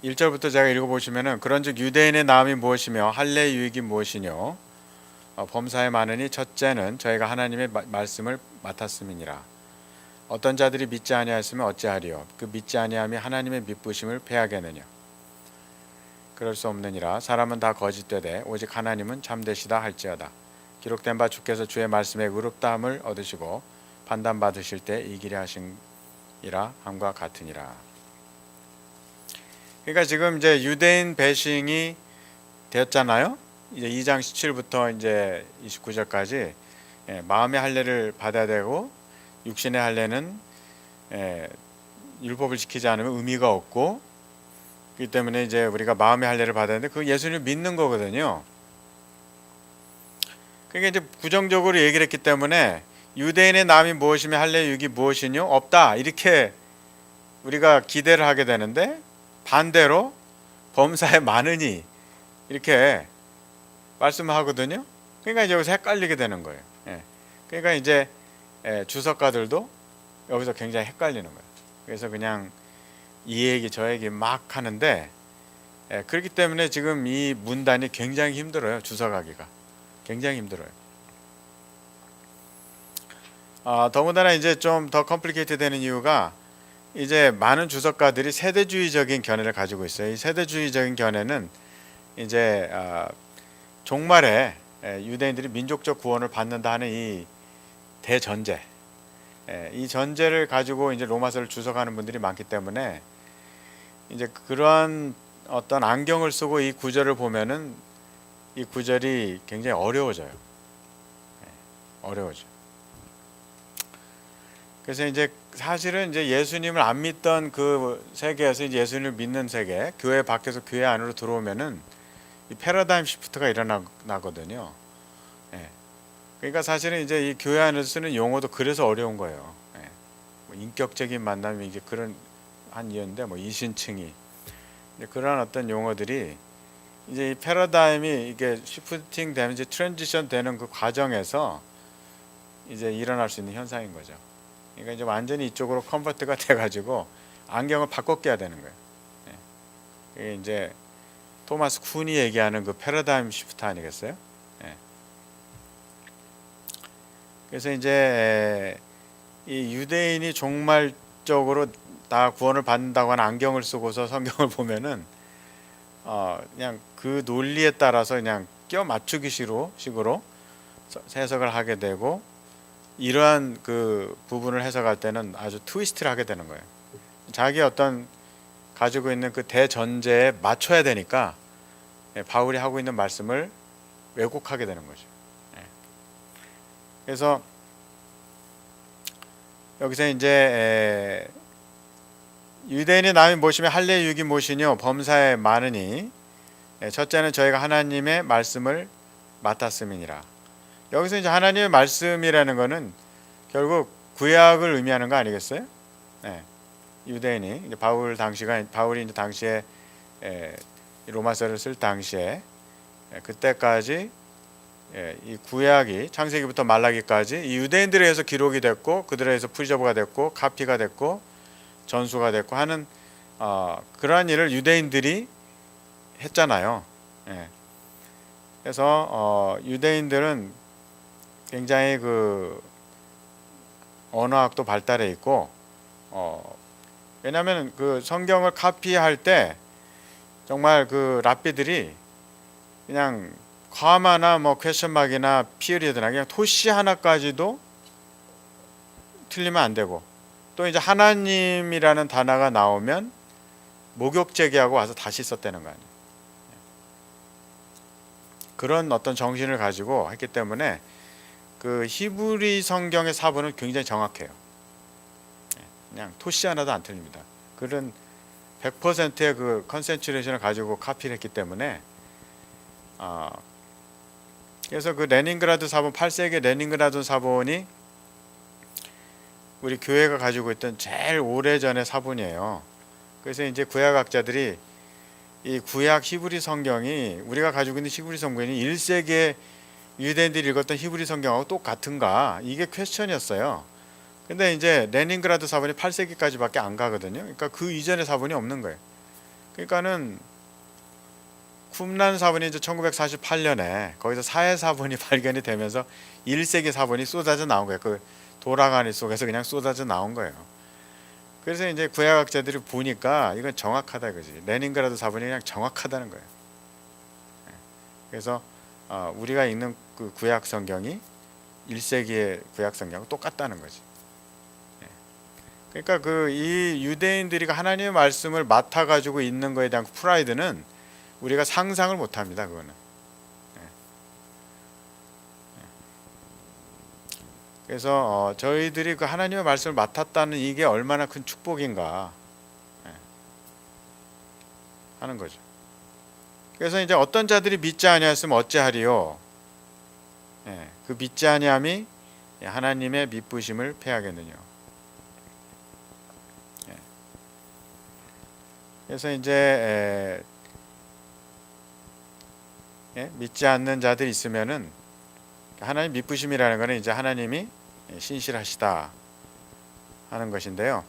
1절부터 제가 읽어보시면은 그런즉 유대인의 나음이 무엇이며 할례 유익이 무엇이뇨 범사에 많으니 첫째는 저희가 하나님의 말씀을 맡았음이니라. 어떤 자들이 믿지 아니하였으면 어찌하리요 그 믿지 아니함이 하나님의 믿부심을 패하겠느냐. 그럴 수 없느니라. 사람은 다 거짓되되 오직 하나님은 참되시다 할지어다. 기록된 바 주께서 주의 말씀에 의롭다함을 얻으시고 판단받으실 때 이기려 하심이라 함과 같으니라. 그러니까 지금 이제 유대인 배신이 되었잖아요. 이제 2장 17부터 이제 29절까지 마음의 할례를 받아야 되고 육신의 할례는 율법을 지키지 않으면 의미가 없고, 그렇기 때문에 이제 우리가 마음의 할례를 받아야 되는데 그 예수님을 믿는 거거든요. 그러니까 이제 부정적으로 얘기를 했기 때문에 유대인의 남이 무엇이며 할례 유익이 무엇이뇨 없다 이렇게 우리가 기대를 하게 되는데, 반대로 범사에 많으니 이렇게 말씀하거든요. 그러니까 이제 여기서 헷갈리게 되는 거예요. 그러니까 이제 주석가들도 여기서 굉장히 헷갈리는 거예요. 그래서 그냥 이 얘기 저 얘기 막 하는데, 그렇기 때문에 지금 이 문단이 굉장히 힘들어요. 주석하기가 굉장히 힘들어요. 더군다나 이제 좀 더 컴플리케이트 되는 이유가 이제 많은 주석가들이 세대주의적인 견해를 가지고 있어요. 이 세대주의적인 견해는 이제 종말에 유대인들이 민족적 구원을 받는다 하는 이 대전제, 이 전제를 가지고 이제 로마서를 주석하는 분들이 많기 때문에 이제 그러한 어떤 안경을 쓰고 이 구절을 보면은 이 구절이 굉장히 어려워져요. 어려워져. 그래서 이제 사실은 이제 예수님을 안 믿던 그 세계에서 이제 예수님을 믿는 세계, 교회 밖에서 교회 안으로 들어오면은 이 패러다임 시프트가 일어나거든요. 그러니까 사실은 이제 이 교회 안에서 쓰는 용어도 그래서 어려운 거예요. 뭐 인격적인 만남이 이제 그런 한 이유인데, 뭐 이신칭의, 그런 어떤 용어들이 이제 이 패러다임이 이게 시프팅 되는, 이제 트랜지션 되는 그 과정에서 이제 일어날 수 있는 현상인 거죠. 그러니까 이제 완전히 이쪽으로 컨버트가 돼가지고 안경을 바꿔 껴야 되는 거예요. 이게 이제 토마스 쿤이 얘기하는 그 패러다임 시프트 아니겠어요? 그래서 이제 이 유대인이 종말적으로 다 구원을 받는다고 하는 안경을 쓰고서 성경을 보면은 그냥 그 논리에 따라서 그냥 껴 맞추기 식으로 해석을 하게 되고, 이러한 그 부분을 해석할 때는 아주 트위스트를 하게 되는 거예요. 자기 어떤 가지고 있는 그 대전제에 맞춰야 되니까 바울이 하고 있는 말씀을 왜곡하게 되는 거죠. 그래서 여기서 이제 유대인의 남이 무엇이며 할례 유익이 무엇이뇨 범사에 많으니 첫째는 저희가 하나님의 말씀을 맡았음이니라. 여기서 이제 하나님의 말씀이라는 거는 결국 구약을 의미하는 거 아니겠어요? 유대인이 이제 바울이 이제 당시에 로마서를 쓸 당시에 그때까지 이 구약이 창세기부터 말라기까지 이 유대인들에 의해서 기록이 됐고, 그들에 의해서 프리저브가 됐고, 카피가 됐고, 전수가 됐고 하는 그러한 일을 유대인들이 했잖아요. 그래서 유대인들은 굉장히 그 언어학도 발달해 있고, 왜냐하면 그 성경을 카피할 때 정말 그 랍비들이 그냥 컴마나 뭐 퀘스천마크나 피어리드나 그냥 토시 하나까지도 틀리면 안 되고, 또 이제 하나님이라는 단어가 나오면 목욕 제기하고 와서 다시 썼다는 거 아니에요. 그런 어떤 정신을 가지고 했기 때문에 그 히브리 성경의 사본은 굉장히 정확해요. 그냥 토시 하나도 안 틀립니다. 그런 100%의 그 컨센트레이션을 가지고 카피를 했기 때문에 그래서 그 레닌그라드 사본, 8세기 레닌그라드 사본이 우리 교회가 가지고 있던 제일 오래전의 사본이에요. 그래서 이제 구약학자들이 이 구약 히브리 성경이, 우리가 가지고 있는 히브리 성경이 1세기에 유대인들이 읽었던 히브리 성경하고 똑같은가, 이게 퀘스천이었어요. 근데 이제 레닌그라드 사본이 8세기까지밖에 안 가거든요. 그러니까 그 이전의 사본이 없는 거예요. 그러니까는 쿰란 사본이 이제 1948년에 거기서 사해 사본이 발견이 되면서 1세기 사본이 쏟아져 나온 거예요. 그 도랑아리 속에서 그냥 쏟아져 나온 거예요. 그래서 이제 구약학자들이 보니까 이건 정확하다 이거지. 레닌그라드 사본이 그냥 정확하다는 거예요. 그래서 우리가 읽는 그 구약 성경이 1세기의 구약 성경하고 똑같다는 거지. 그러니까 그 이 유대인들이 하나님의 말씀을 맡아 가지고 있는 거에 대한 프라이드는 우리가 상상을 못 합니다. 그거는. 그래서 저희들이 그 하나님의 말씀을 맡았다는 이게 얼마나 큰 축복인가 하는 거죠. 그래서 이제 어떤 자들이 믿지 아니하였으면 어찌하리요? 그 믿지 아니함이 하나님의 미쁘심을 패하겠느냐. 그래서 이제 믿지 않는 자들이 있으면은 하나님 미쁘심이라는 것은 이제 하나님이 신실하시다 하는 것인데요.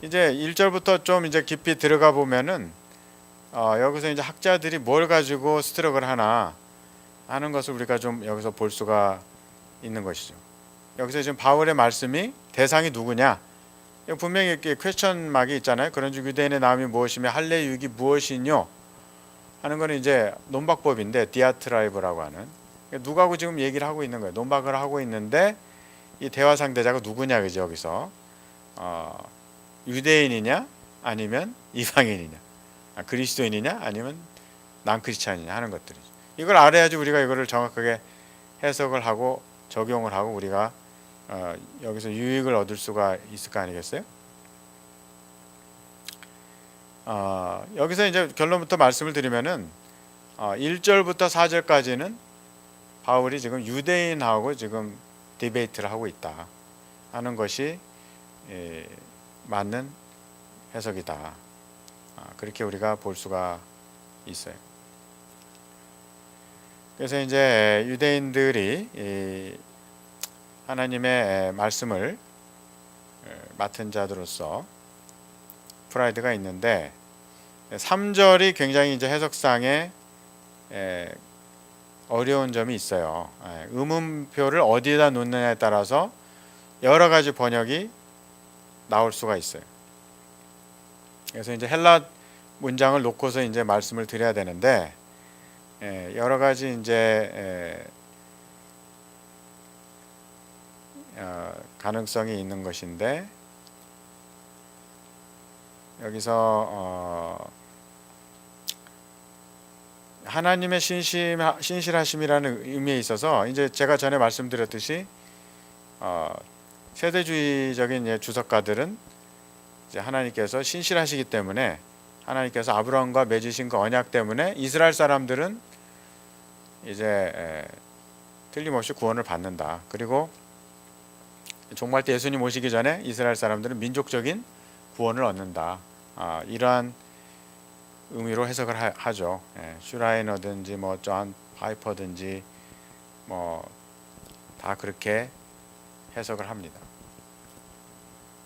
이제 1절부터 좀 이제 깊이 들어가 보면은 여기서 이제 학자들이 뭘 가지고 스트럭을 하나 하는 것을 우리가 좀 여기서 볼 수가 있는 것이죠. 여기서 지금 바울의 말씀이 대상이 누구냐? 분명히 이렇게 퀘스천 마크가 있잖아요. 그런 즉 유대인의 나음이 무엇이며 할례 유익이 무엇이뇨? 하는 거는 이제 논박법인데 디아트라이브라고 하는 누구하고 지금 얘기를 하고 있는 거예요. 논박을 하고 있는데 이 대화 상대자가 누구냐 그죠? 여기서 유대인이냐 아니면 이방인이냐, 그리스도인이냐 아니면 난크리스찬이냐 하는 것들이죠. 이걸 알아야지 우리가 이거를 정확하게 해석을 하고 적용을 하고 우리가 여기서 유익을 얻을 수가 있을 거 아니겠어요? 여기서 이제 결론부터 말씀을 드리면은 1절부터 4절까지는 바울이 지금 유대인하고 지금 디베이트를 하고 있다 하는 것이 맞는 해석이다. 그렇게 우리가 볼 수가 있어요. 그래서 이제 유대인들이 하나님의 말씀을 맡은 자들로서 프라이드가 있는데 3절이 굉장히 이제 해석상에 어려운 점이 있어요. 의문표를 어디에다 놓느냐에 따라서 여러 가지 번역이 나올 수가 있어요. 그래서 이제 헬라 문장을 놓고서 이제 말씀을 드려야 되는데 여러 가지 이제 가능성이 있는 것인데 여기서 하나님의 신실하심이라는 의미에 있어서 이제 제가 전에 말씀드렸듯이 세대주의적인 주석가들은 이제 하나님께서 신실하시기 때문에 하나님께서 아브라함과 맺으신 그 언약 때문에 이스라엘 사람들은 이제 틀림없이 구원을 받는다. 그리고 종말 때 예수님 오시기 전에 이스라엘 사람들은 민족적인 구원을 얻는다. 이러한 의미로 해석을 하죠. 슈라이너든지 뭐 존 파이퍼든지 뭐 다 그렇게 해석을 합니다.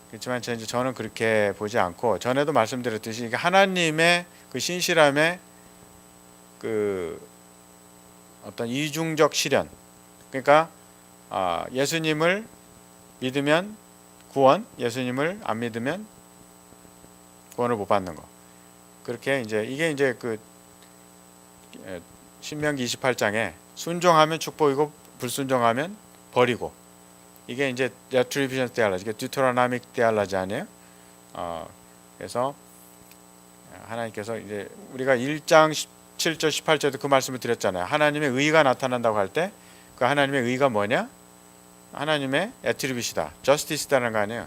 그렇지만 저는 그렇게 보지 않고 전에도 말씀드렸듯이 이게 하나님의 그 신실함의 그 어떤 이중적 실현. 그러니까 예수님을 믿으면 구원, 예수님을 안 믿으면 구원을 못 받는 거. 그렇게 이제 이게 이제 그 신명기 28장에 순종하면 축복이고 불순종하면 벌이고 이게 이제 레트리비션 테올로지, 듀테로노믹 테올로지 아니에요? 그래서 하나님께서 이제 우리가 1장 17절 18절도 그 말씀을 드렸잖아요. 하나님의 의가 나타난다고 할 때 그 하나님의 의가 뭐냐? 하나님의 애트리뷰시다, 저스티스다는 거 아니에요.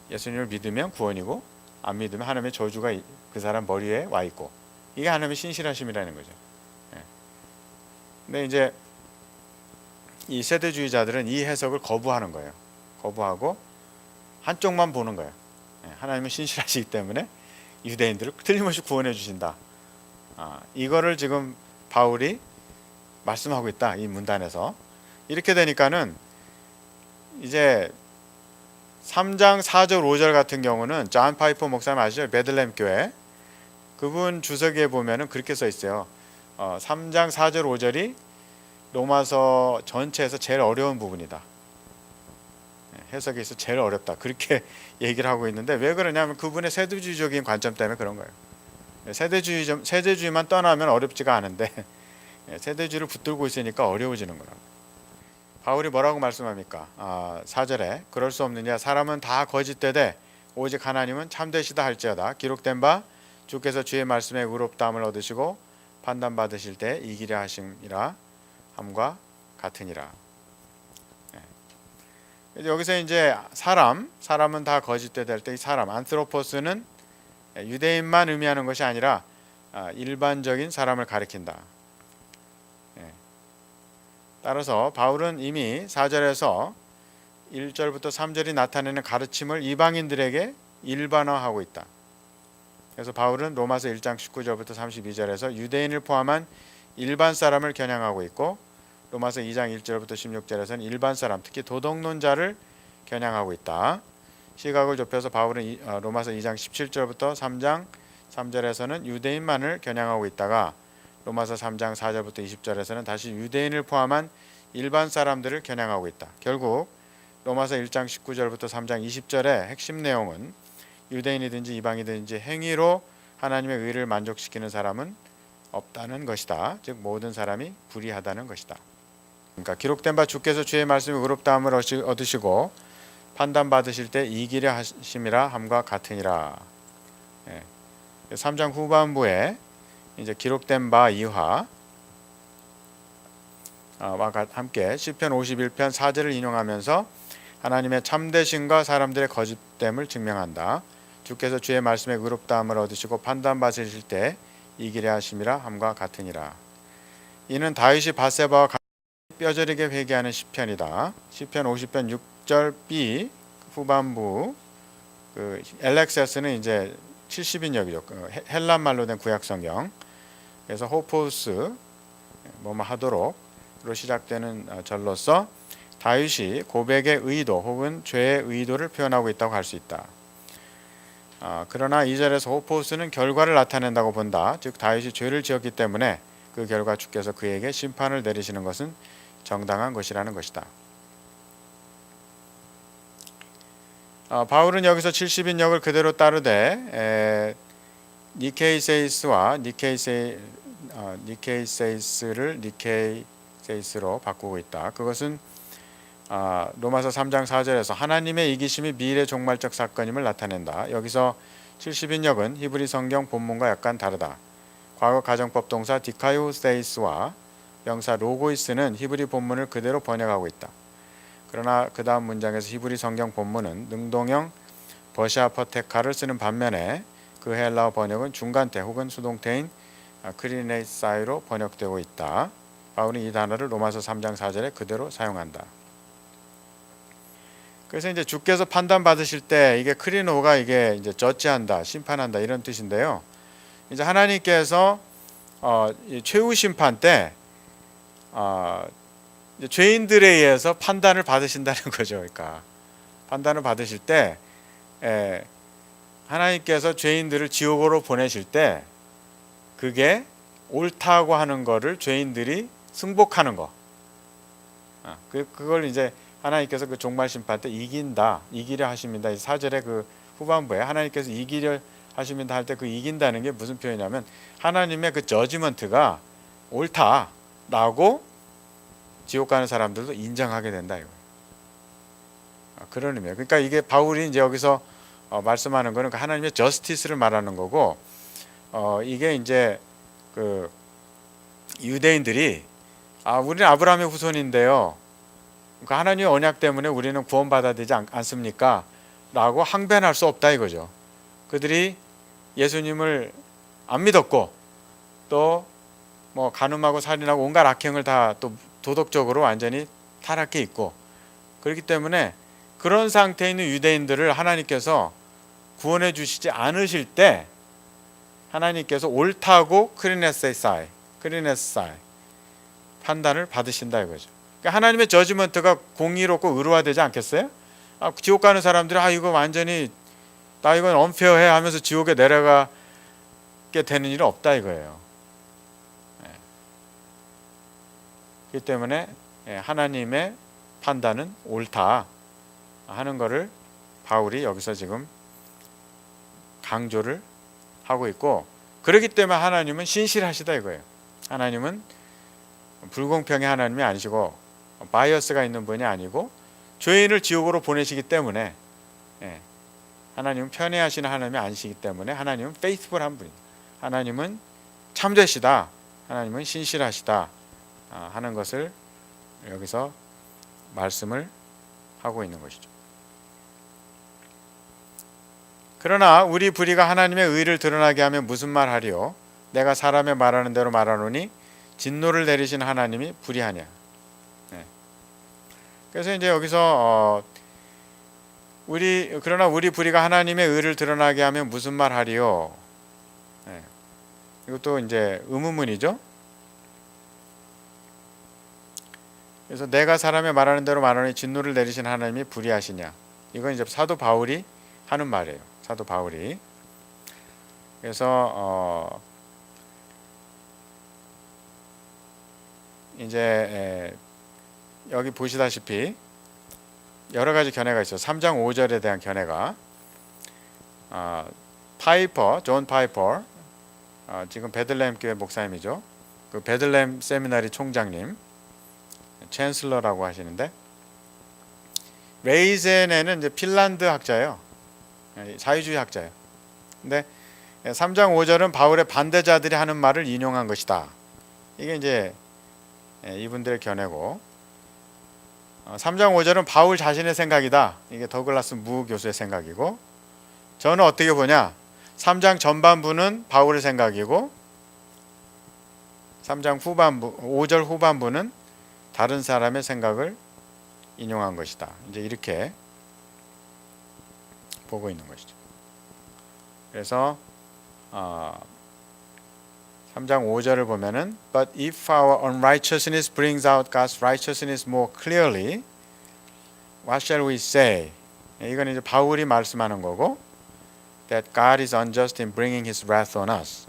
예수님을 믿으면 구원이고 안 믿으면 하나님의 저주가 그 사람 머리에 와 있고 이게 하나님의 신실하심이라는 거죠. 근데 이제 이 세대주의자들은 이 해석을 거부하는 거예요. 거부하고 한쪽만 보는 거예요. 하나님은 신실하시기 때문에 유대인들을 틀림없이 구원해 주신다. 이거를 지금 바울이 말씀하고 있다. 이 문단에서. 이렇게 되니까는 이제 3장 4절 5절 같은 경우는 존 파이퍼 목사님 아시죠? 베들레헴 교회 그분 주석에 보면은 그렇게 써 있어요. 3장 4절 5절이 로마서 전체에서 제일 어려운 부분이다. 해석에서 제일 어렵다. 그렇게 얘기를 하고 있는데 왜 그러냐면 그분의 세대주의적인 관점 때문에 그런 거예요. 세대주의만 떠나면 어렵지가 않은데 세대주의를 붙들고 있으니까 어려워지는 거라고. 바울이 뭐라고 말씀합니까? 4절에 그럴 수 없느냐 사람은 다 거짓되되 오직 하나님은 참되시다 할지어다 기록된 바 주께서 주의 말씀에 의롭다함을 얻으시고 판단받으실 때 이기려 하심이라 함과 같으니라. 여기서 이제 사람은 다 거짓되다 할 때 이 사람 안트로포스는 유대인만 의미하는 것이 아니라 일반적인 사람을 가리킨다. 따라서 바울은 이미 4절에서 1절부터 3절이 나타내는 가르침을 이방인들에게 일반화하고 있다. 그래서 바울은 로마서 1장 19절부터 32절에서 유대인을 포함한 일반 사람을 겨냥하고 있고 로마서 2장 1절부터 16절에서는 일반 사람, 특히 도덕론자를 겨냥하고 있다. 시각을 좁혀서 바울은 로마서 2장 17절부터 3장 3절에서는 유대인만을 겨냥하고 있다가 로마서 3장 4절부터 20절에서는 다시 유대인을 포함한 일반 사람들을 겨냥하고 있다. 결국 로마서 1장 19절부터 3장 20절의 핵심 내용은 유대인이든지 이방이든지 행위로 하나님의 의를 만족시키는 사람은 없다는 것이다. 즉 모든 사람이 불의하다는 것이다. 그러니까 기록된 바 주께서 주의 말씀에 의롭다함을 얻으시고 판단받으실 때 이기려 하심이라 함과 같으니라. 3장 후반부에 이제 기록된 바 이하 와 함께 시편 51편 4절을 인용하면서 하나님의 참되심과 사람들의 거짓됨을 증명한다. 주께서 주의 말씀에 의롭다함을 얻으시고 판단받으실 때 이기려 하심이라 함과 같으니라. 이는 다윗이 밧세바와 뼈저리게 회개하는 시편이다. 시편 50편 6절 B 후반부 LXS는 이제 70인역이죠. 헬란 말로 된 구약 성경. 그래서 호포스 뭐뭐 하도록로 시작되는 절로서 다윗이 고백의 의도 혹은 죄의 의도를 표현하고 있다고 할 수 있다. 그러나 2절에서 호포스는 결과를 나타낸다고 본다. 즉 다윗이 죄를 지었기 때문에 그 결과 주께서 그에게 심판을 내리시는 것은 정당한 것이라는 것이다. 바울은 여기서 70인역을 그대로 따르되 니케이세이스와 니케이세이스를 니케이세이스로 바꾸고 있다. 그것은 로마서 3장 4절에서 하나님의 이기심이 미래 종말적 사건임을 나타낸다. 여기서 70인역은 히브리 성경 본문과 약간 다르다. 과거 가정법 동사 디카이오세이스와 명사 로고이스는 히브리 본문을 그대로 번역하고 있다. 그러나 그 다음 문장에서 히브리 성경 본문은 능동형 버샤퍼테카를 쓰는 반면에 그 헬라어 번역은 중간태 혹은 수동태인 크리네사이로 번역되고 있다. 바울은 이 단어를 로마서 3장 4절에 그대로 사용한다. 그래서 이제 주께서 판단받으실 때 이게 크리노가 이게 이제 저지한다, 심판한다 이런 뜻인데요. 이제 하나님께서 최후 심판 때 이제 죄인들에 의해서 판단을 받으신다는 거죠. 그러니까 판단을 받으실 때 하나님께서 죄인들을 지옥으로 보내실 때 그게 옳다고 하는 거를 죄인들이 승복하는 거. 그걸 이제 하나님께서 그 종말 심판 때 이기려 하십니다. 4절의 그 후반부에 하나님께서 이기려 하십니다 할 때 그 이긴다는 게 무슨 표현이냐면 하나님의 그 저지먼트가 옳다라고 지옥 가는 사람들도 인정하게 된다 이거예요. 그런 의미예요. 그러니까 이게 바울이 이제 여기서 말씀하는 거는 그 하나님의 저스티스를 말하는 거고 이게 이제 그 유대인들이 우리는 아브라함의 후손인데요. 그러니까 하나님의 언약 때문에 우리는 구원받아야 되지 않습니까? 라고 항변할 수 없다 이거죠. 그들이 예수님을 안 믿었고 또 뭐 간음하고 살인하고 온갖 악행을 다 또 도덕적으로 완전히 타락해 있고 그렇기 때문에 그런 상태에 있는 유대인들을 하나님께서 구원해 주시지 않으실 때 하나님께서 옳다고 크리네사이 판단을 받으신다 이거죠. 그러니까 하나님의 저지먼트가 공의롭고 의로화되지 않겠어요? 지옥 가는 사람들이 이거 완전히 나 이건 언페어해 하면서 지옥에 내려가게 되는 일은 없다 이거예요. 그렇기 때문에 하나님의 판단은 옳다 하는 것을 바울이 여기서 지금 강조를 하고 있고, 그렇기 때문에 하나님은 신실하시다 이거예요. 하나님은 불공평의 하나님이 아니시고 바이어스가 있는 분이 아니고 죄인을 지옥으로 보내시기 때문에 하나님은 편애하시는 하나님이 아니시기 때문에 하나님은 페이스풀한 분입니다. 하나님은 참되시다, 하나님은 신실하시다 하는 것을 여기서 말씀을 하고 있는 것이죠. 그러나 우리 불의가 하나님의 의를 드러나게 하면 무슨 말 하리요? 내가 사람의 말하는 대로 말하노니 진노를 내리신 하나님이 불의하냐. 그래서 이제 여기서 그러나 우리 불의가 하나님의 의를 드러나게 하면 무슨 말 하리요? 이것도 이제 의문문이죠. 그래서 내가 사람의 말하는 대로 말하노니 진노를 내리신 하나님이 불의하시냐. 이건 이제 사도 바울이 하는 말이에요. 사도 바울이. 그래서 이제 여기 보시다시피 여러 가지 견해가 있어요. 3장 5절에 대한 견해가 존 파이퍼, 지금 베들레헴 교회 목사님이죠. 그 베들레헴 세미나리 총장님, 챈슬러라고 하시는데, 레이제네는 이제 핀란드 학자예요. 자유주의 학자예요. 근데 3장 5절은 바울의 반대자들이 하는 말을 인용한 것이다. 이게 이제 이분들의 견해고, 3장 5절은 바울 자신의 생각이다. 이게 더글라스 무 교수의 생각이고, 저는 어떻게 보냐? 3장 전반부는 바울의 생각이고 3장 후반부, 5절 후반부는 다른 사람의 생각을 인용한 것이다. 이제 이렇게 보고 있는 것이죠. 그래서 3장 5절을 보면은 But if our unrighteousness brings out God's righteousness more clearly, what shall we say? 이건 이제 바울이 말씀하는 거고, That God is unjust in bringing His wrath on us.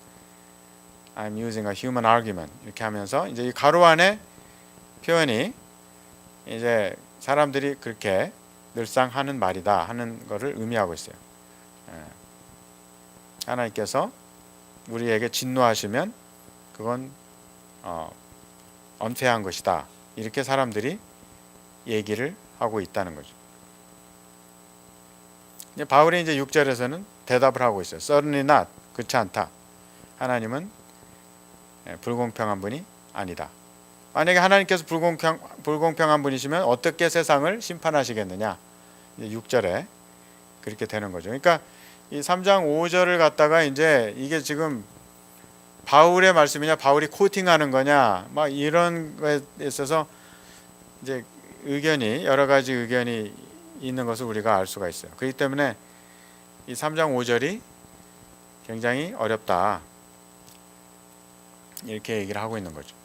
I'm using a human argument. 이렇게 하면서 이제 이 가로 안에 표현이 이제 사람들이 그렇게 늘상 하는 말이다 하는 것을 의미하고 있어요. 하나님께서 우리에게 진노하시면 그건 언페어한 것이다. 이렇게 사람들이 얘기를 하고 있다는 거죠. 바울이 이제 6절에서는 대답을 하고 있어요. Certainly not. 그렇지 않다. 하나님은 불공평한 분이 아니다. 만약에 하나님께서 불공평한 분이시면 어떻게 세상을 심판하시겠느냐. 이제 6절에 그렇게 되는 거죠. 그러니까 이 3장 5절을 갖다가 이제 이게 지금 바울의 말씀이냐, 바울이 코팅하는 거냐, 막 이런 거에 있어서 이제 여러 가지 의견이 있는 것을 우리가 알 수가 있어요. 그렇기 때문에 이 3장 5절이 굉장히 어렵다. 이렇게 얘기를 하고 있는 거죠.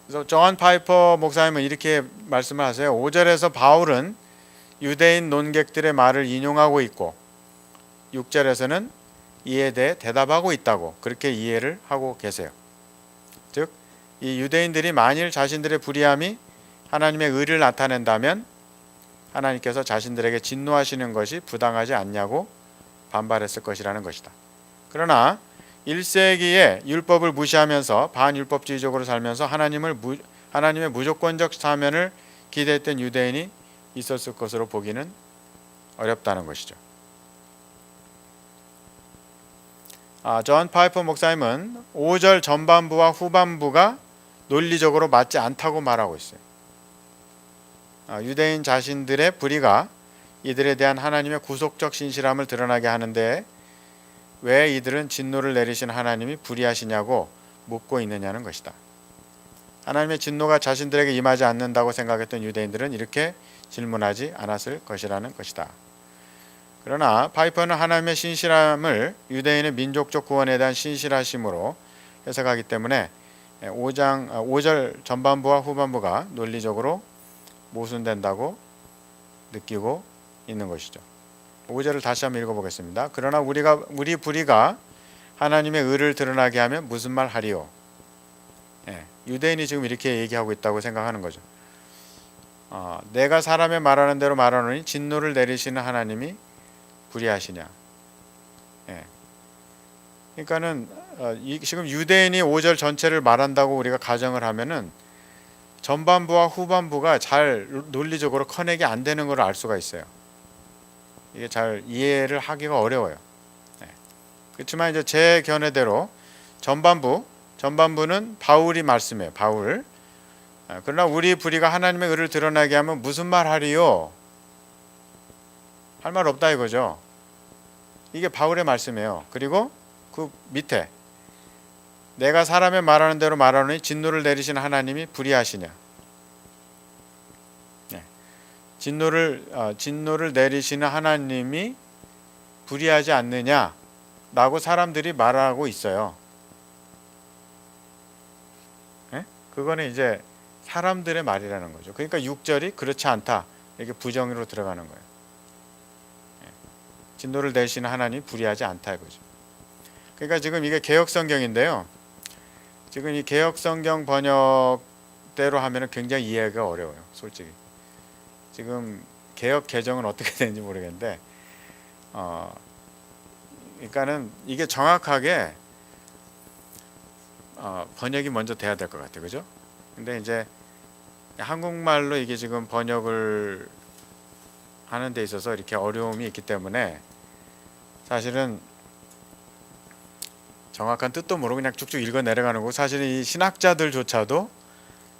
그래서 존 파이퍼 목사님은 이렇게 말씀을 하세요. 5절에서 바울은 유대인 논객들의 말을 인용하고 있고 6절에서는 이에 대해 대답하고 있다고 그렇게 이해를 하고 계세요. 즉, 이 유대인들이 만일 자신들의 불의함이 하나님의 의를 나타낸다면 하나님께서 자신들에게 진노하시는 것이 부당하지 않냐고 반발했을 것이라는 것이다. 그러나 1세기에 율법을 무시하면서 반율법주의적으로 살면서 하나님의 무조건적 사면을 기대했던 유대인이 있었을 것으로 보기는 어렵다는 것이죠. 존 파이퍼 목사님은 5절 전반부와 후반부가 논리적으로 맞지 않다고 말하고 있어요. 유대인 자신들의 불의가 이들에 대한 하나님의 구속적 신실함을 드러나게 하는데 왜 이들은 진노를 내리신 하나님이 불의하시냐고 묻고 있느냐는 것이다. 하나님의 진노가 자신들에게 임하지 않는다고 생각했던 유대인들은 이렇게 질문하지 않았을 것이라는 것이다. 그러나 파이퍼는 하나님의 신실함을 유대인의 민족적 구원에 대한 신실하심으로 해석하기 때문에 5절 전반부와 후반부가 논리적으로 모순된다고 느끼고 있는 것이죠. 5절을 다시 한번 읽어보겠습니다. 그러나 우리 불의가 하나님의 의를 드러나게 하면 무슨 말 하리요? 예, 유대인이 지금 이렇게 얘기하고 있다고 생각하는 거죠. 내가 사람의 말하는 대로 말하노니 진노를 내리시는 하나님이 불의하시냐? 예. 그러니까는 지금 유대인이 5절 전체를 말한다고 우리가 가정을 하면은 전반부와 후반부가 잘 논리적으로 커넥이 안 되는 걸 알 수가 있어요. 이게 잘 이해를 하기가 어려워요. 네. 그렇지만 이제 제 견해대로 전반부는 바울이 말씀해요. 바울. 그러나 우리 불의가 하나님의 의를 드러나게 하면 무슨 말 하리요? 할 말 없다 이거죠. 이게 바울의 말씀이에요. 그리고 그 밑에 내가 사람의 말하는 대로 말하노니 진노를 내리시는 하나님이 불의하시냐? 네. 진노를 내리시는 하나님이 불의하지 않느냐라고 사람들이 말하고 있어요. 네? 그거는 이제 사람들의 말이라는 거죠. 그러니까 6절이 그렇지 않다 이렇게 부정으로 들어가는 거예요. 네. 진노를 내리시는 하나님이 불의하지 않다 이거죠. 그러니까 지금 이게 개역성경인데요. 지금 이 개역성경 번역대로 하면은 굉장히 이해가 어려워요. 솔직히. 지금 개역 개정은 어떻게 되는지 모르겠는데, 그러니까는 이게 정확하게 번역이 먼저 돼야 될 것 같아요, 그죠? 근데 이제 한국말로 이게 지금 번역을 하는 데 있어서 이렇게 어려움이 있기 때문에 사실은 정확한 뜻도 모르고 그냥 쭉쭉 읽어 내려가는 거고, 사실 이 신학자들조차도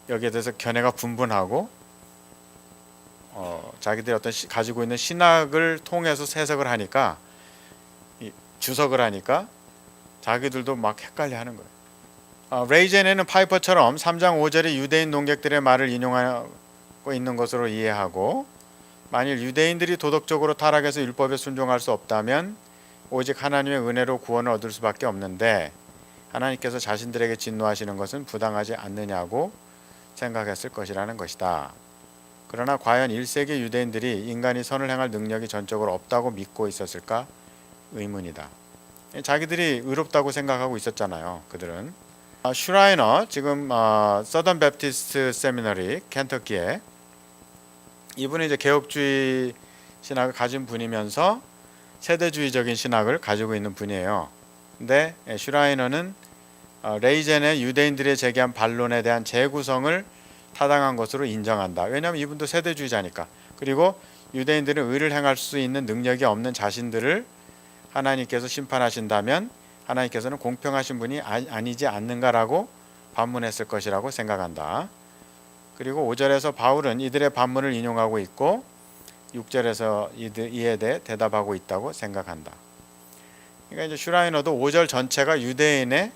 여기에 대해서 견해가 분분하고 자기들이 어떤 가지고 있는 신학을 통해서 해석을 하니까 주석을 하니까 자기들도 막 헷갈려하는 거예요. 레이젠에는 파이퍼처럼 3장 5절이 유대인 농객들의 말을 인용하고 있는 것으로 이해하고, 만일 유대인들이 도덕적으로 타락해서 율법에 순종할 수 없다면 오직 하나님의 은혜로 구원을 얻을 수밖에 없는데 하나님께서 자신들에게 진노하시는 것은 부당하지 않느냐고 생각했을 것이라는 것이다. 그러나 과연 1세기 유대인들이 인간이 선을 행할 능력이 전적으로 없다고 믿고 있었을까? 의문이다. 자기들이 의롭다고 생각하고 있었잖아요. 그들은. 슈라이너, 지금 서던 베프티스트 세미너리 켄터키에, 이분은 이제 개혁주의 신학을 가진 분이면서 세대주의적인 신학을 가지고 있는 분이에요. 근데 슈라이너는 레이젠의 유대인들이 제기한 반론에 대한 재구성을 타당한 것으로 인정한다. 왜냐하면 이분도 세대주의자니까. 그리고 유대인들은 의를 행할 수 있는 능력이 없는 자신들을 하나님께서 심판하신다면 하나님께서는 공평하신 분이 아니지 않는가라고 반문했을 것이라고 생각한다. 그리고 5절에서 바울은 이들의 반문을 인용하고 있고 6절에서 이에 대해 대답하고 있다고 생각한다. 그러니까 이제 슈라이너도 5절 전체가 유대인의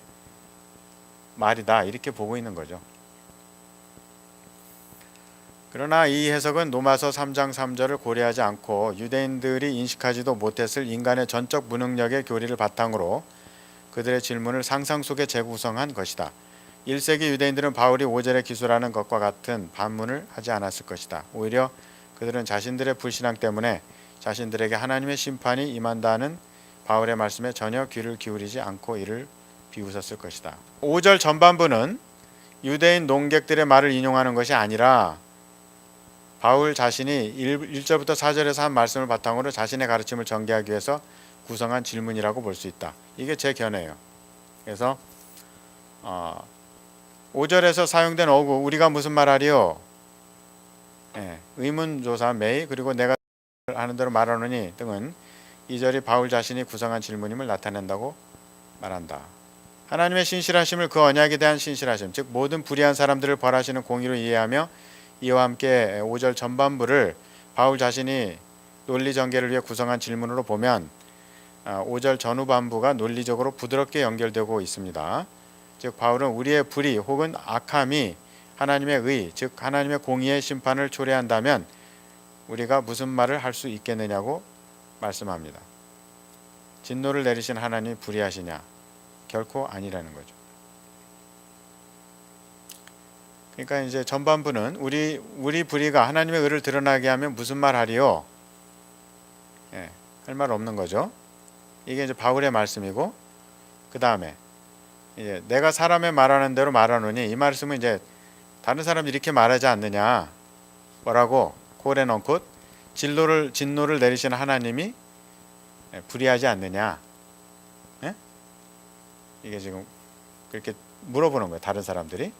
말이다 이렇게 보고 있는 거죠. 그러나 이 해석은 로마서 3장 3절을 고려하지 않고 유대인들이 인식하지도 못했을 인간의 전적 무능력의 교리를 바탕으로 그들의 질문을 상상 속에 재구성한 것이다. 1세기 유대인들은 바울이 5절에 기술하는 것과 같은 반문을 하지 않았을 것이다. 오히려 그들은 자신들의 불신앙 때문에 자신들에게 하나님의 심판이 임한다는 바울의 말씀에 전혀 귀를 기울이지 않고 이를 비웃었을 것이다. 5절 전반부는 유대인 농객들의 말을 인용하는 것이 아니라 바울 자신이 1절부터 4절에서 한 말씀을 바탕으로 자신의 가르침을 전개하기 위해서 구성한 질문이라고 볼 수 있다. 이게 제 견해예요. 그래서 5절에서 사용된 어구, 우리가 무슨 말하리요? 의문조사 메이, 그리고 내가 하는 대로 말하노니 등은 2절이 바울 자신이 구성한 질문임을 나타낸다고 말한다. 하나님의 신실하심을, 그 언약에 대한 신실하심, 즉 모든 불의한 사람들을 벌하시는 공의로 이해하며 이와 함께 5절 전반부를 바울 자신이 논리 전개를 위해 구성한 질문으로 보면 5절 전후반부가 논리적으로 부드럽게 연결되고 있습니다. 즉 바울은 우리의 불의 혹은 악함이 하나님의 의, 즉 하나님의 공의의 심판을 초래한다면 우리가 무슨 말을 할 수 있겠느냐고 말씀합니다. 진노를 내리신 하나님이 불의하시냐? 결코 아니라는 거죠. 그러니까 이제 전반부는 우리 불의가 하나님의 의를 드러나게 하면 무슨 말 하리요? 할 말 없는 거죠. 이게 이제 바울의 말씀이고, 그 다음에 이제 내가 사람의 말하는 대로 말하노니, 이 말씀은 이제 다른 사람이 이렇게 말하지 않느냐, 뭐라고 콜에 넣고 진노를 내리시는 하나님이 불의하지 않느냐. 예? 이게 지금 그렇게 물어보는 거예요. 다른 사람들이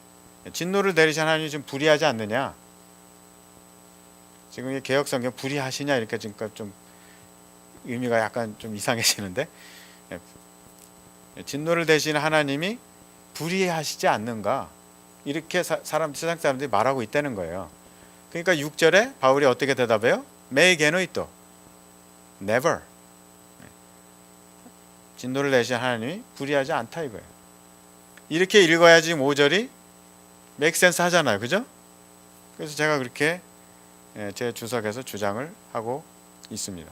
진노를 내리시는 하나님이 지금 불의하지 않느냐. 지금 개혁성경 불의하시냐 이렇게 지금 좀 의미가 약간 좀 이상해지는데, 진노를 내리시는 하나님이 불의하시지 않는가, 이렇게 세상 사람들이 말하고 있다는 거예요. 그러니까 6절에 바울이 어떻게 대답해요? 메이 게노이토, never. 진노를 내리시는 하나님이 불의하지 않다 이거예요. 이렇게 읽어야지 5절이 make sense 하잖아요, 그죠? 그래서 제가 그렇게 제 주석에서 주장을 하고 있습니다.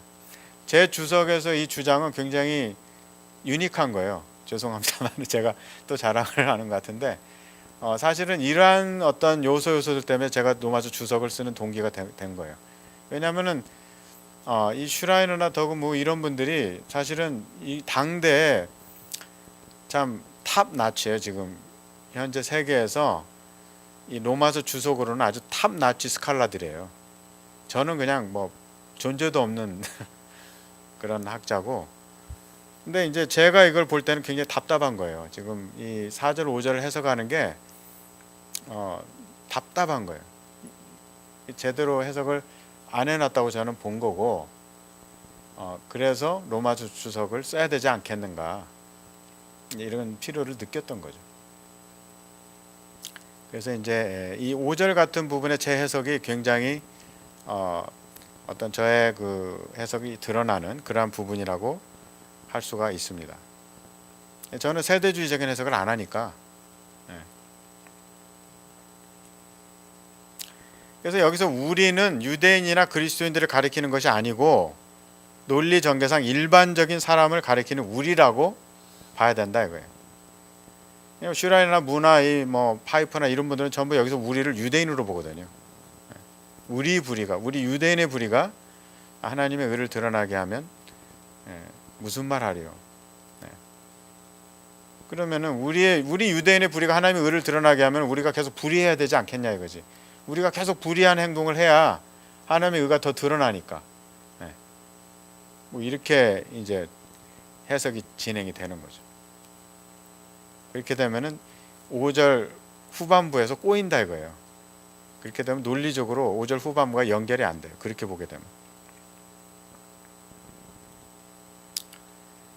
제 주석에서 이 주장은 굉장히 유니크한 거예요. 죄송합니다만 제가 또 자랑을 하는 것 같은데, 사실은 이러한 어떤 요소들 때문에 제가 로마서 주석을 쓰는 동기가 된 거예요. 왜냐하면은 이 슈라이너나 더그 뭐 이런 분들이 사실은 이 당대에 참 탑 나치예요. 지금 현재 세계에서 이 로마서 주석으로는 아주 탑 나치 스칼라들이에요. 저는 그냥 뭐 존재도 없는 그런 학자고, 근데 이제 제가 이걸 볼 때는 굉장히 답답한 거예요. 지금 이 4절 5절을 해석하는 게 답답한 거예요. 제대로 해석을 안 해놨다고 저는 본 거고, 그래서 로마서 주석을 써야 되지 않겠는가, 이런 필요를 느꼈던 거죠. 그래서 이제 이 5절 같은 부분의 제 해석이 굉장히 어떤 저의 그 해석이 드러나는 그러한 부분이라고 할 수가 있습니다. 저는 세대주의적인 해석을 안 하니까. 그래서 여기서 우리는 유대인이나 그리스도인들을 가리키는 것이 아니고 논리 전개상 일반적인 사람을 가리키는 우리라고 봐야 된다 이거예요. 슈라이나 문화, 뭐 파이프나 이런 분들은 전부 여기서 우리를 유대인으로 보거든요. 우리 유대인의 불의가 하나님의 의를 드러나게 하면 무슨 말 하리요? 그러면은 우리 유대인의 불의가 하나님의 의를 드러나게 하면 우리가 계속 불의해야 되지 않겠냐 이거지. 우리가 계속 불의한 행동을 해야 하나님의 의가 더 드러나니까. 뭐 이렇게 이제 해석이 진행이 되는 거죠. 그렇게 되면은 5절 후반부에서 꼬인다 이거예요. 그렇게 되면 논리적으로 5절 후반부가 연결이 안 돼요. 그렇게 보게 되면.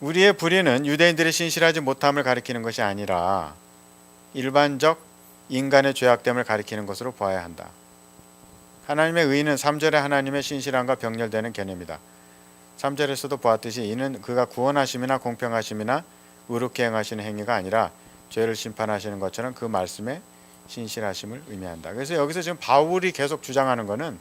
우리의 불의는 유대인들의 신실하지 못함을 가리키는 것이 아니라 일반적 인간의 죄악됨을 가리키는 것으로 보아야 한다. 하나님의 의는 3절의 하나님의 신실함과 병렬되는 개념이다. 3절에서도 보았듯이 이는 그가 구원하심이나 공평하심이나 의롭게 행하시는 행위가 아니라 죄를 심판하시는 것처럼 그 말씀에 신실하심을 의미한다. 그래서 여기서 지금 바울이 계속 주장하는 것은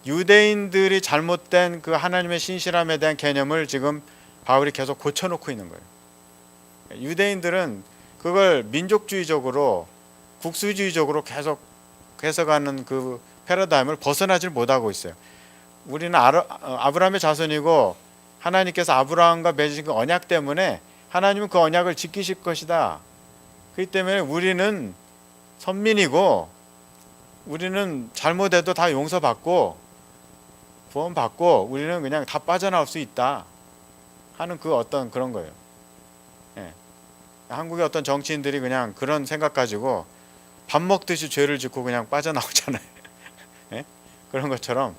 유대인들이 잘못된 그 하나님의 신실함에 대한 개념을 지금 바울이 계속 고쳐놓고 있는 거예요. 유대인들은 그걸 민족주의적으로 국수주의적으로 계속 해석하는 그 패러다임을 벗어나질 못하고 있어요. 우리는 아브라함의 자손이고 하나님께서 아브라함과 맺으신 그 언약 때문에 하나님은 그 언약을 지키실 것이다. 그렇기 때문에 우리는 선민이고 우리는 잘못해도 다 용서받고 구원받고 우리는 그냥 다 빠져나올 수 있다 하는 그 어떤 그런 거예요. 한국의 어떤 정치인들이 그냥 그런 생각 가지고 밥 먹듯이 죄를 짓고 그냥 빠져나오잖아요. 그런 것처럼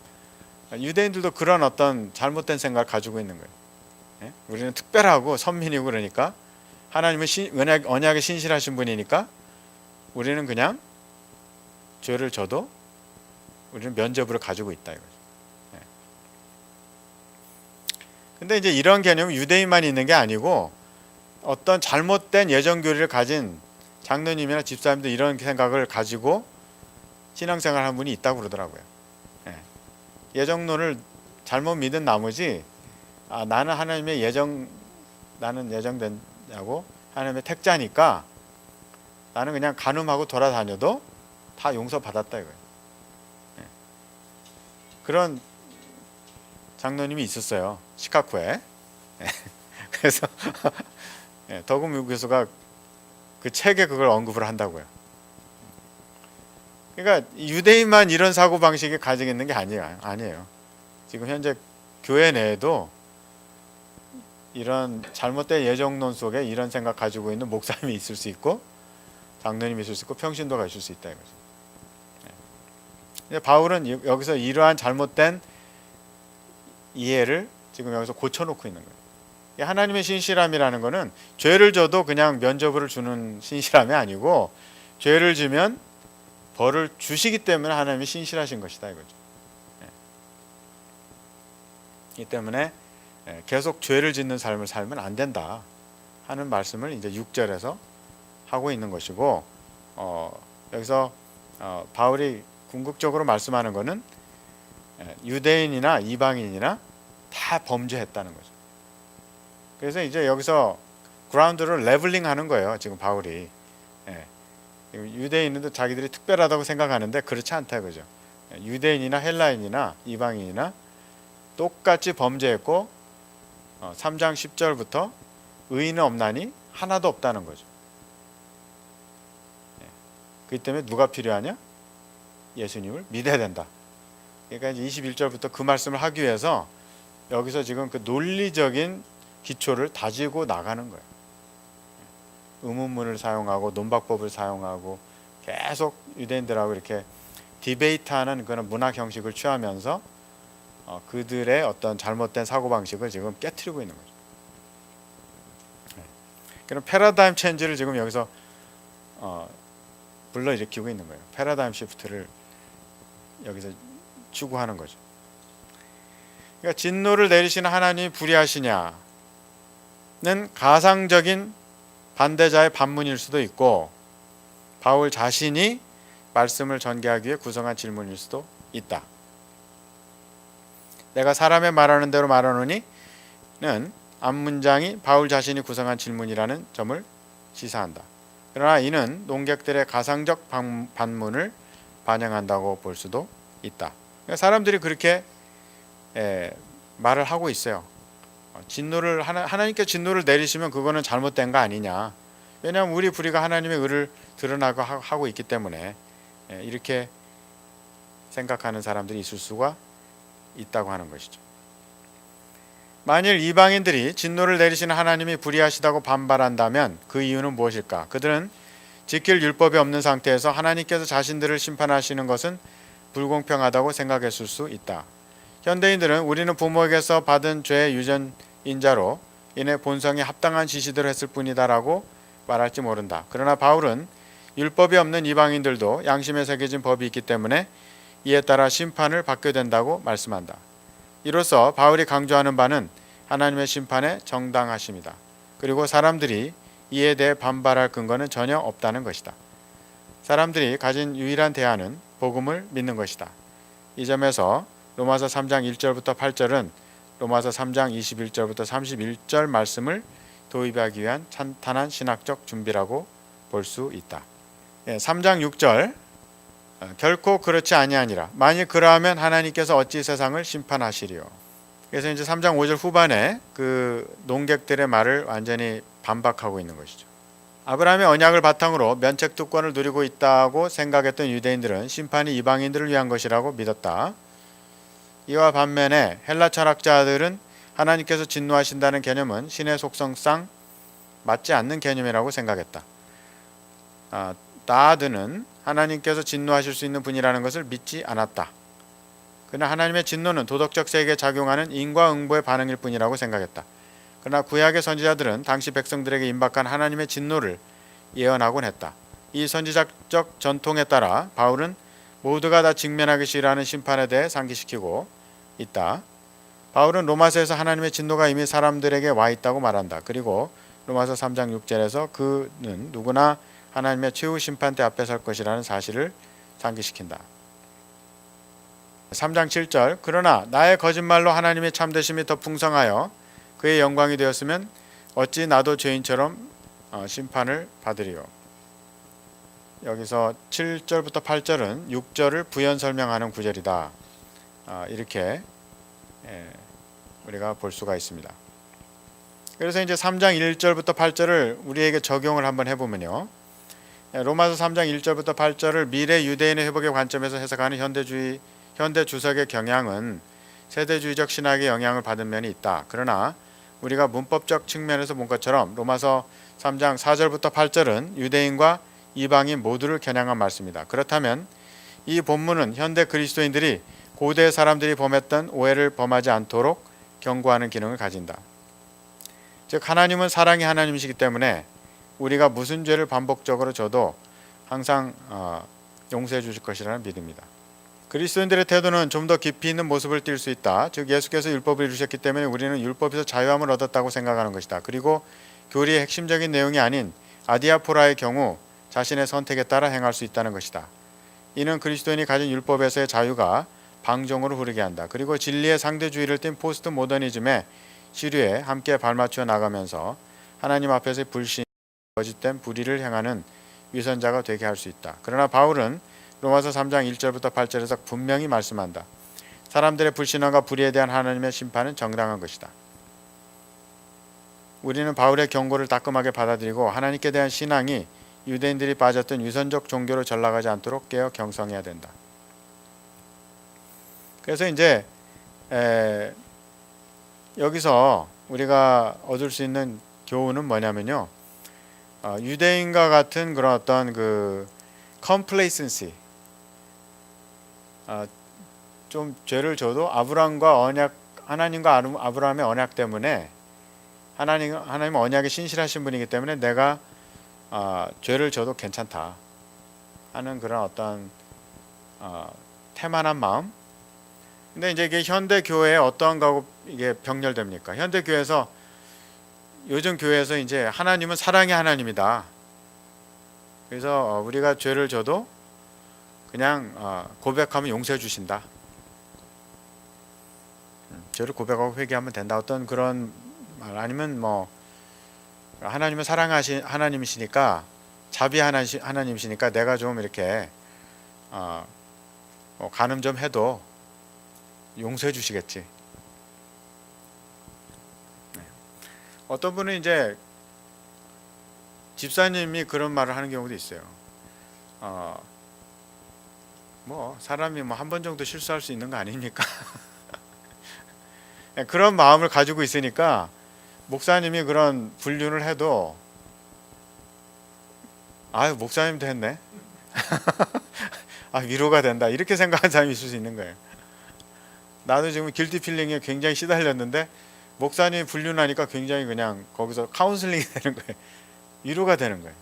유대인들도 그런 어떤 잘못된 생각을 가지고 있는 거예요. 우리는 특별하고 선민이고 그러니까 하나님은 언약에 신실하신 분이니까 우리는 그냥 죄를 져도 우리는 면죄부를 가지고 있다 이거죠. 근데 이제 이런 개념은 유대인만 있는 게 아니고 어떤 잘못된 예정교리를 가진 장로님이나 집사님도 이런 생각을 가지고 신앙생활하는 분이 있다고 그러더라고요. 예정론을 잘못 믿은 나머지 나는 하나님의 나는 예정된다고 하나님의 택자니까 나는 그냥 간음하고 돌아다녀도 다 용서받았다 이거예요. 그런 장로님이 있었어요. 시카고에. 그래서 더금 교수가 그 책에 그걸 언급을 한다고요. 그러니까 유대인만 이런 사고 방식이 가지고 있는 게 아니에요. 지금 현재 교회 내에도 이런 잘못된 예정론 속에 이런 생각 가지고 있는 목사님이 있을 수 있고 장로님이 있을 수 있고 평신도가 있을 수 있다 이거죠. 바울은 여기서 이러한 잘못된 이해를 지금 여기서 고쳐놓고 있는 거예요. 하나님의 신실함이라는 것은 죄를 져도 그냥 면죄부를 주는 신실함이 아니고 죄를 지면 벌을 주시기 때문에 하나님이 신실하신 것이다 이거죠. 이 때문에 계속 죄를 짓는 삶을 살면 안 된다 하는 말씀을 이제 6절에서 하고 있는 것이고, 여기서 바울이 궁극적으로 말씀하는 것은 유대인이나 이방인이나 다 범죄했다는 거죠. 그래서 이제 여기서 그라운드를 레벨링 하는 거예요. 지금 바울이. 유대인들도 자기들이 특별하다고 생각하는데 그렇지 않다 그죠. 유대인이나 헬라인이나 이방인이나 똑같이 범죄했고 3장 10절부터 의인은 없나니 하나도 없다는 거죠. 그렇기 때문에 누가 필요하냐? 예수님을 믿어야 된다. 그러니까 이제 21절부터 그 말씀을 하기 위해서 여기서 지금 그 논리적인 기초를 다지고 나가는 거예요. 의문문을 사용하고 논박법을 사용하고 계속 유대인들하고 이렇게 디베이트하는 그런 문학 형식을 취하면서 그들의 어떤 잘못된 사고방식을 지금 깨트리고 있는 거죠. 그럼 패러다임 체인지를 지금 여기서 불러일으키고 있는 거예요. 패러다임 시프트를 여기서 추구하는 거죠. 그러니까 진노를 내리시는 하나님이 불의하시냐는 가상적인 반대자의 반문일 수도 있고 바울 자신이 말씀을 전개하기 위해 구성한 질문일 수도 있다. 내가 사람의 말하는 대로 말하노니는 앞문장이 바울 자신이 구성한 질문이라는 점을 시사한다. 그러나 이는 논객들의 가상적 반문을 반영한다고 볼 수도 있다. 그러니까 사람들이 그렇게 말을 하고 있어요. 진노를 하나님께 진노를 내리시면 그거는 잘못된 거 아니냐. 왜냐하면 우리 불의가 하나님의 의를 드러나고 하고 있기 때문에 이렇게 생각하는 사람들이 있을 수가 있다고 하는 것이죠. 만일 이방인들이 진노를 내리시는 하나님이 불의하시다고 반발한다면 그 이유는 무엇일까? 그들은 지킬 율법이 없는 상태에서 하나님께서 자신들을 심판하시는 것은 불공평하다고 생각했을 수 있다. 현대인들은 우리는 부모에게서 받은 죄의 유전인자로 인해 본성에 합당한 지시대로 했을 뿐이다라고 말할지 모른다. 그러나 바울은 율법이 없는 이방인들도 양심에 새겨진 법이 있기 때문에 이에 따라 심판을 받게 된다고 말씀한다. 이로써 바울이 강조하는 바는 하나님의 심판의 정당하심이다. 그리고 사람들이 이에 대해 반발할 근거는 전혀 없다는 것이다. 사람들이 가진 유일한 대안은 복음을 믿는 것이다. 이 점에서 로마서 3장 1절부터 8절은 로마서 3장 21절부터 31절 말씀을 도입하기 위한 탄탄한 신학적 준비라고 볼 수 있다. 3장 6절 결코 그렇지 아니하니라. 만일 그러하면 하나님께서 어찌 세상을 심판하시리요. 그래서 이제 3장 5절 후반에 그 논객들의 말을 완전히 반박하고 있는 것이죠. 아브라함의 언약을 바탕으로 면책특권을 누리고 있다고 생각했던 유대인들은 심판이 이방인들을 위한 것이라고 믿었다. 이와 반면에 헬라 철학자들은 하나님께서 진노하신다는 개념은 신의 속성상 맞지 않는 개념이라고 생각했다. 다드는 하나님께서 진노하실 수 있는 분이라는 것을 믿지 않았다. 그러나 하나님의 진노는 도덕적 세계에 작용하는 인과응보의 반응일 뿐이라고 생각했다. 그러나 구약의 선지자들은 당시 백성들에게 임박한 하나님의 진노를 예언하곤 했다. 이 선지자적 전통에 따라 바울은 모두가 다 직면하기 싫어하는 심판에 대해 상기시키고 있다. 바울은 로마서에서 하나님의 진노가 이미 사람들에게 와 있다고 말한다. 그리고 로마서 3장 6절에서 그는 누구나 하나님의 최후 심판대 앞에 설 것이라는 사실을 상기시킨다. 3장 7절 그러나 나의 거짓말로 하나님의 참되심이 더 풍성하여 그의 영광이 되었으면 어찌 나도 죄인처럼 심판을 받으리요. 여기서 7절부터 8절은 6절을 부연 설명하는 구절이다. 이렇게 우리가 볼 수가 있습니다. 그래서 이제 3장 1절부터 8절을 우리에게 적용을 한번 해보면요. 로마서 3장 1절부터 8절을 미래 유대인의 회복의 관점에서 해석하는 현대 주석의 경향은 세대주의적 신학의 영향을 받은 면이 있다. 그러나 우리가 문법적 측면에서 본 것처럼 로마서 3장 4절부터 8절은 유대인과 이방인 모두를 겨냥한 말씀이다. 그렇다면 이 본문은 현대 그리스도인들이 고대 사람들이 범했던 오해를 범하지 않도록 경고하는 기능을 가진다. 즉 하나님은 사랑의 하나님이시기 때문에 우리가 무슨 죄를 반복적으로 져도 항상 용서해 주실 것이라는 믿음이다. 그리스도인들의 태도는 좀 더 깊이 있는 모습을 띌 수 있다. 즉 예수께서 율법을 이루셨기 때문에 우리는 율법에서 자유함을 얻었다고 생각하는 것이다. 그리고 교리의 핵심적인 내용이 아닌 아디아포라의 경우 자신의 선택에 따라 행할 수 있다는 것이다. 이는 그리스도인이 가진 율법에서의 자유가 방종으로 흐르게 한다. 그리고 진리의 상대주의를 띤 포스트 모더니즘의 시류에 함께 발맞추어 나가면서 하나님 앞에서의 불신, 거짓된 불의를 행하는 위선자가 되게 할 수 있다. 그러나 바울은 로마서 3장 1절부터 8절에서 분명히 말씀한다. 사람들의 불신앙과 불의에 대한 하나님의 심판은 정당한 것이다. 우리는 바울의 경고를 따끔하게 받아들이고 하나님께 대한 신앙이 유대인들이 빠졌던 위선적 종교로 전락하지 않도록 깨어 경성해야 된다. 그래서 이제 여기서 우리가 얻을 수 있는 교훈은 뭐냐면요. 유대인과 같은 그런 어떤 그 complacency, 좀 죄를 져도 하나님과 아브라함의 언약 때문에 하나님 언약에 신실하신 분이기 때문에 내가 죄를 져도 괜찮다 하는 그런 어떤 태만한 마음. 근데 이제 이게 현대 교회에 어떠한 거하고 이게 병렬됩니까? 현대 교회에서 요즘 교회에서 이제 하나님은 사랑의 하나님이다. 그래서 우리가 죄를 져도 그냥 고백하면 용서해 주신다. 죄를 고백하고 회개하면 된다. 어떤 그런 말 아니면 뭐 하나님은 사랑하신 하나님이시니까 자비하신 하나님이시니까 내가 좀 이렇게 간음 좀 해도 용서해 주시겠지. 어떤 분은 이제 집사님이 그런 말을 하는 경우도 있어요. 뭐 사람이 뭐 한 번 정도 실수할 수 있는 거 아닙니까? 그런 마음을 가지고 있으니까 목사님이 그런 불륜을 해도 아유 목사님도 했네. 위로가 된다 이렇게 생각하는 사람이 있을 수 있는 거예요. 나도 지금 길티 필링에 굉장히 시달렸는데 목사님이 불륜하니까 굉장히 그냥 거기서 카운슬링이 되는 거예요. 위로가 되는 거예요.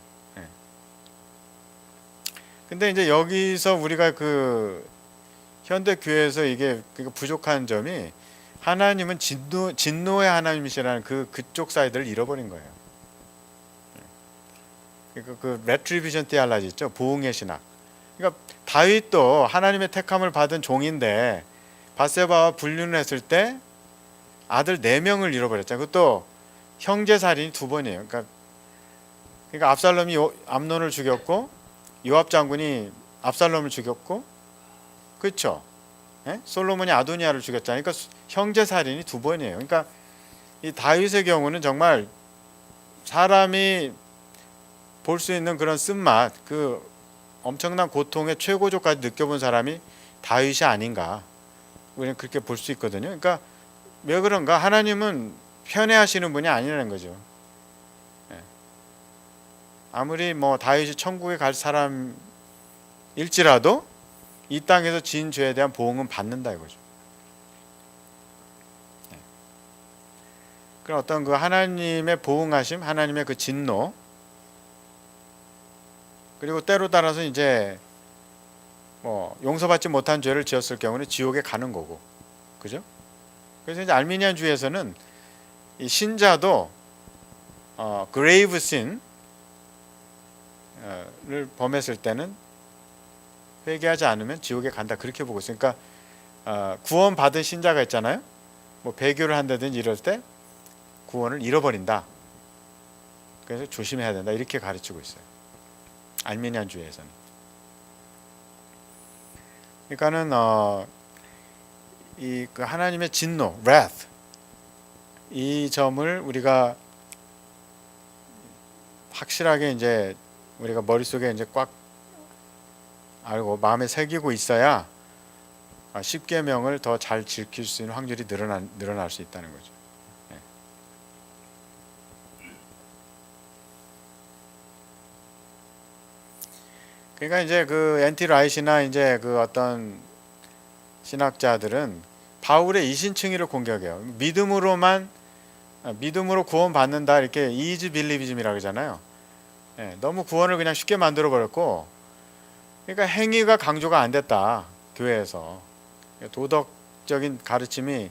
근데 이제 여기서 우리가 그 현대 교회에서 이게 부족한 점이 하나님은 진노의 하나님이시라는 그쪽 사이드를 잃어버린 거예요. 그러니까 그 레트리비전 테올로지 있죠. 보응의 신학. 그러니까 다윗도 하나님의 택함을 받은 종인데 밧세바와 불륜을 했을 때 아들 4명을 잃어버렸잖아요. 그것도 형제 살인이 2번이에요. 그러니까 압살롬이 암논을 죽였고 요압 장군이 압살롬을 죽였고, 그렇죠? 솔로몬이 아도니아를 죽였잖아요. 그러니까 형제 살인이 2번이에요. 그러니까 이 다윗의 경우는 정말 사람이 볼 수 있는 그런 쓴맛, 그 엄청난 고통의 최고조까지 느껴본 사람이 다윗이 아닌가. 우리는 그렇게 볼 수 있거든요. 그러니까 왜 그런가? 하나님은 편애하시는 분이 아니라는 거죠. 아무리 뭐 다윗이 천국에 갈 사람일지라도 이 땅에서 지은 죄에 대한 보응은 받는다 이거죠. 그런 어떤 그 하나님의 보응하심, 하나님의 그 진노, 그리고 때로 따라서 이제 뭐 용서받지 못한 죄를 지었을 경우는 지옥에 가는 거고, 그죠? 그래서 이제 알미니안주의에서는 이 신자도 grave sin 를 범했을 때는 회개하지 않으면 지옥에 간다 그렇게 보고 있어요. 그러니까 구원 받은 신자가 있잖아요. 뭐 배교를 한다든지 이럴 때 구원을 잃어버린다. 그래서 조심해야 된다 이렇게 가르치고 있어요. 알미니안주의에서는. 그러니까는 이 그 하나님의 진노, wrath, 이 점을 우리가 확실하게 이제 우리가 머릿속에 이제 꽉 알고 마음에 새기고 있어야 십계명을 더 잘 지킬 수 있는 확률이 늘어날 수 있다는 거죠. 네. 그러니까 이제 그 NT 라이트나 이제 그 어떤 신학자들은 바울의 이신칭의를 공격해요. 믿음으로 구원받는다 이렇게 이지 빌리비즘이라고 그러잖아요. 네, 너무 구원을 그냥 쉽게 만들어 버렸고, 그러니까 행위가 강조가 안 됐다 교회에서. 도덕적인 가르침이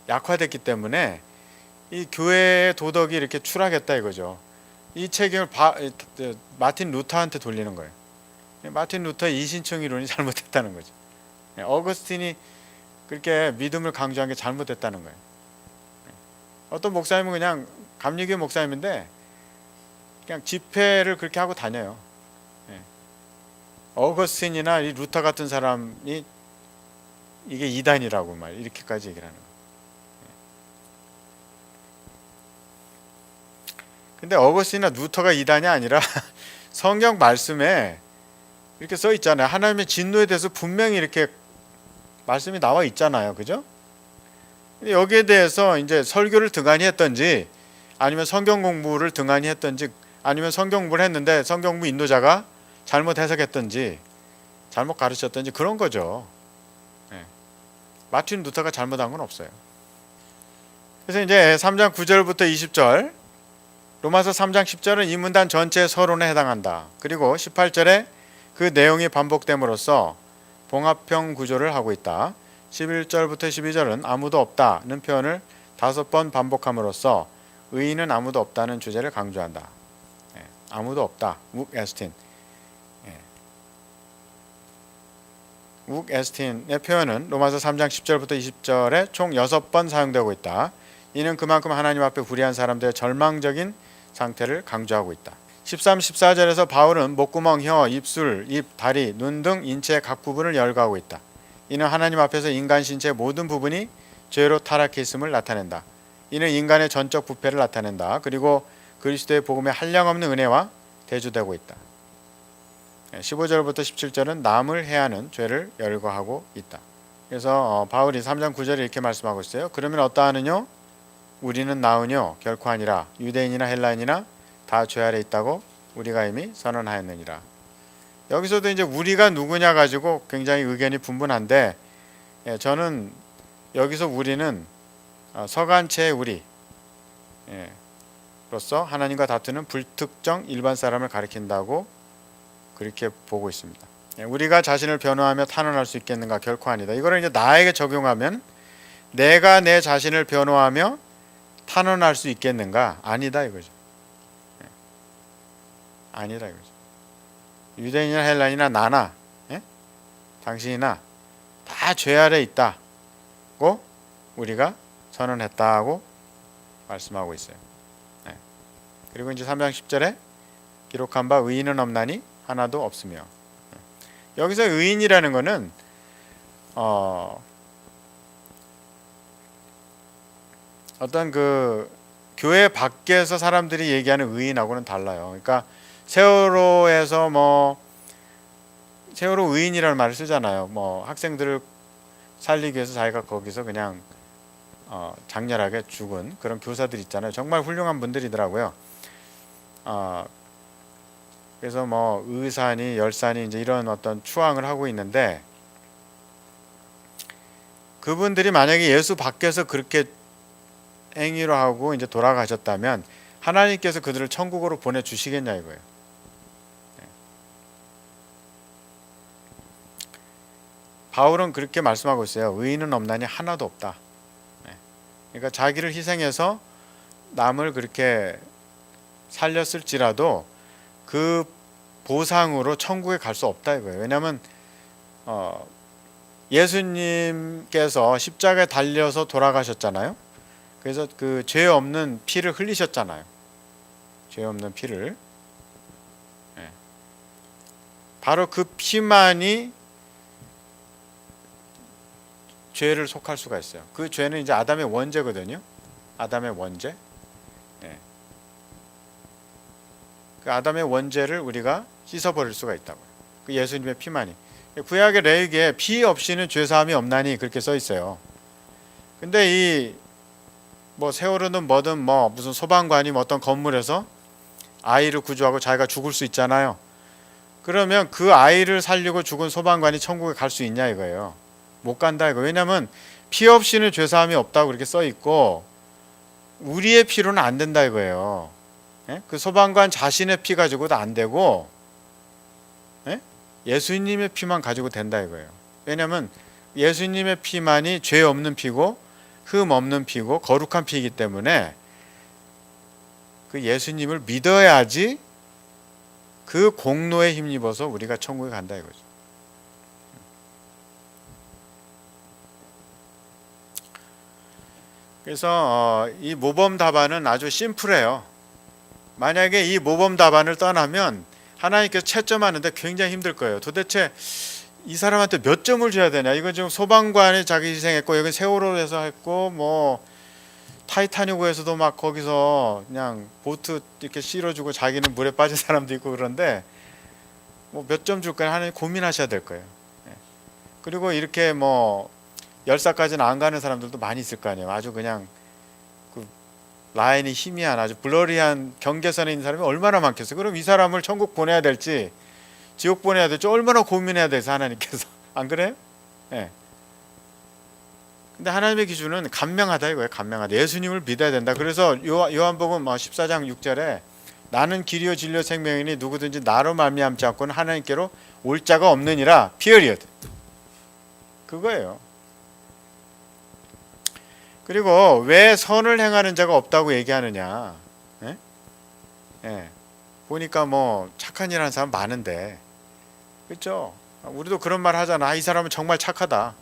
약화됐기 때문에 이 교회의 도덕이 이렇게 추락했다 이거죠. 이 책임을 마틴 루터한테 돌리는 거예요. 마틴 루터의 이신청 이론이 잘못됐다는 거죠. 어거스틴이 그렇게 믿음을 강조한 게 잘못됐다는 거예요. 어떤 목사님은 그냥 감리교회 목사님인데 그냥 집회를 그렇게 하고 다녀요. 어거스틴이나 이 루터 같은 사람이 이게 이단이라고 말 이렇게까지 얘기를 하는 거예요. 근데 어거스틴이나 루터가 이단이 아니라 성경 말씀에 이렇게 써 있잖아요. 하나님의 진노에 대해서 분명히 이렇게 말씀이 나와 있잖아요. 그죠? 근데 여기에 대해서 이제 설교를 등한히 했던지 아니면 성경 공부를 등한히 했던지 아니면 성경 공부를 했는데 성경 공부 인도자가 잘못 해석했던지 잘못 가르쳤던지 그런 거죠. 마틴 루터가 잘못한 건 없어요. 그래서 이제 3장 9절부터 20절, 로마서 3장 10절은 이 문단 전체의 서론에 해당한다. 그리고 18절에 그 내용이 반복됨으로써 봉합형 구조를 하고 있다. 11절부터 12절은 아무도 없다는 표현을 5번 반복함으로써 의인은 아무도 없다는 주제를 강조한다. 아무도 없다. 욱 에스틴. 욱 에스틴의 표현은 로마서 3장 10절부터 20절에 총 6번 사용되고 있다. 이는 그만큼 하나님 앞에 불의한 사람들의 절망적인 상태를 강조하고 있다. 13, 14절에서 바울은 목구멍, 혀, 입술, 입, 다리, 눈 등 인체의 각 부분을 열거하고 있다. 이는 하나님 앞에서 인간 신체의 모든 부분이 죄로 타락해 있음을 나타낸다. 이는 인간의 전적 부패를 나타낸다. 그리고 그리스도의 복음의 한량없는 은혜와 대조되고 있다. 15절부터 17절은 남을 해하는 죄를 열거하고 있다. 그래서 바울이 3장 9절에 이렇게 말씀하고 있어요. 그러면 어떠하느뇨? 우리는 나으뇨? 결코 아니라. 유대인이나 헬라인이나 다 죄 아래 있다고 우리가 이미 선언하였느니라. 여기서도 이제 우리가 누구냐 가지고 굉장히 의견이 분분한데, 저는 여기서 우리는 서간체의 우리 로서 하나님과 다투는 불특정 일반 사람을 가리킨다고 그렇게 보고 있습니다. 우리가 자신을 변호하며 탄원할 수 있겠는가? 결코 아니다. 이거를 이제 나에게 적용하면 내가 내 자신을 변호하며 탄원할 수 있겠는가? 아니다 이거죠. 아니다 이거죠. 유대인이나 헬라인이나 나나 당신이나 다 죄 아래 있다고 우리가 선언했다고 말씀하고 있어요. 그리고 이제 3장 10절에 기록한 바 의인은 없나니 하나도 없으며, 여기서 의인이라는 것은 어떤 그 교회 밖에서 사람들이 얘기하는 의인하고는 달라요. 그러니까 세월호에서 세월호 의인이라는 말을 쓰잖아요. 학생들을 살리기 위해서 자기가 거기서 그냥 장렬하게 죽은 그런 교사들 있잖아요. 정말 훌륭한 분들이더라고요. 그래서 의사니 열사니 이제 이런 어떤 추앙을 하고 있는데, 그분들이 만약에 예수 밖에서 그렇게 행위로 하고 이제 돌아가셨다면 하나님께서 그들을 천국으로 보내주시겠냐 이거예요. 바울은 그렇게 말씀하고 있어요. 의인은 없나니 하나도 없다. 그러니까 자기를 희생해서 남을 그렇게 살렸을지라도 그 보상으로 천국에 갈 수 없다 이거예요. 왜냐하면 예수님께서 십자가에 달려서 돌아가셨잖아요. 그래서 그 죄 없는 피를 흘리셨잖아요. 죄 없는 피를. 바로 그 피만이 죄를 속할 수가 있어요. 그 죄는 이제 아담의 원죄거든요. 아담의 원죄. 예. 그 아담의 원죄를 우리가 씻어버릴 수가 있다고요. 그 예수님의 피만이. 구약의 레위기에 피 없이는 죄사함이 없나니 그렇게 써 있어요. 근데 이 뭐 세월호는 뭐든 뭐 무슨 소방관이 뭐 어떤 건물에서 아이를 구조하고 자기가 죽을 수 있잖아요. 그러면 그 아이를 살리고 죽은 소방관이 천국에 갈 수 있냐 이거예요. 못 간다 이거. 왜냐면 피 없이는 죄사함이 없다고 그렇게 써 있고 우리의 피로는 안 된다 이거예요. 예? 그 소방관 자신의 피 가지고도 안 되고 예? 예수님의 피만 가지고 된다 이거예요. 왜냐면 예수님의 피만이 죄 없는 피고 흠 없는 피고 거룩한 피이기 때문에 그 예수님을 믿어야지 그 공로에 힘입어서 우리가 천국에 간다 이거죠. 그래서 이 모범 답안은 아주 심플해요. 만약에 이 모범 답안을 떠나면 하나님께서 채점하는데 굉장히 힘들 거예요. 도대체 이 사람한테 몇 점을 줘야 되냐. 이건 지금 소방관이 자기 희생했고 여기 세월호에서 했고 뭐 타이타닉호에서도 막 거기서 그냥 보트 이렇게 실어주고 자기는 물에 빠진 사람도 있고 그런데 뭐 몇 점 줄까 하나님 고민하셔야 될 거예요. 그리고 이렇게 뭐 10살까지는 안 가는 사람들도 많이 있을 거 아니에요. 아주 그냥 그 라인이 희미한 아주 블러리한 경계선에 있는 사람이 얼마나 많겠어요. 그럼 이 사람을 천국 보내야 될지 지옥 보내야 될지 얼마나 고민해야 돼서 하나님께서 안 그래요? 예. 근데 하나님의 기준은 간명하다 이거예요. 간명하다. 예수님을 믿어야 된다. 그래서 요한복음 14장 6절에 나는 길이요 진리요 생명이니 누구든지 나로 말미암지 않고는 하나님께로 올 자가 없느니라. 피어리어드. 그거예요. 그리고 왜 선을 행하는 자가 없다고 얘기하느냐? 예? 예. 보니까 뭐 착한 일 하는 사람 많은데, 그렇죠? 우리도 그런 말 하잖아. 이 사람은 정말 착하다.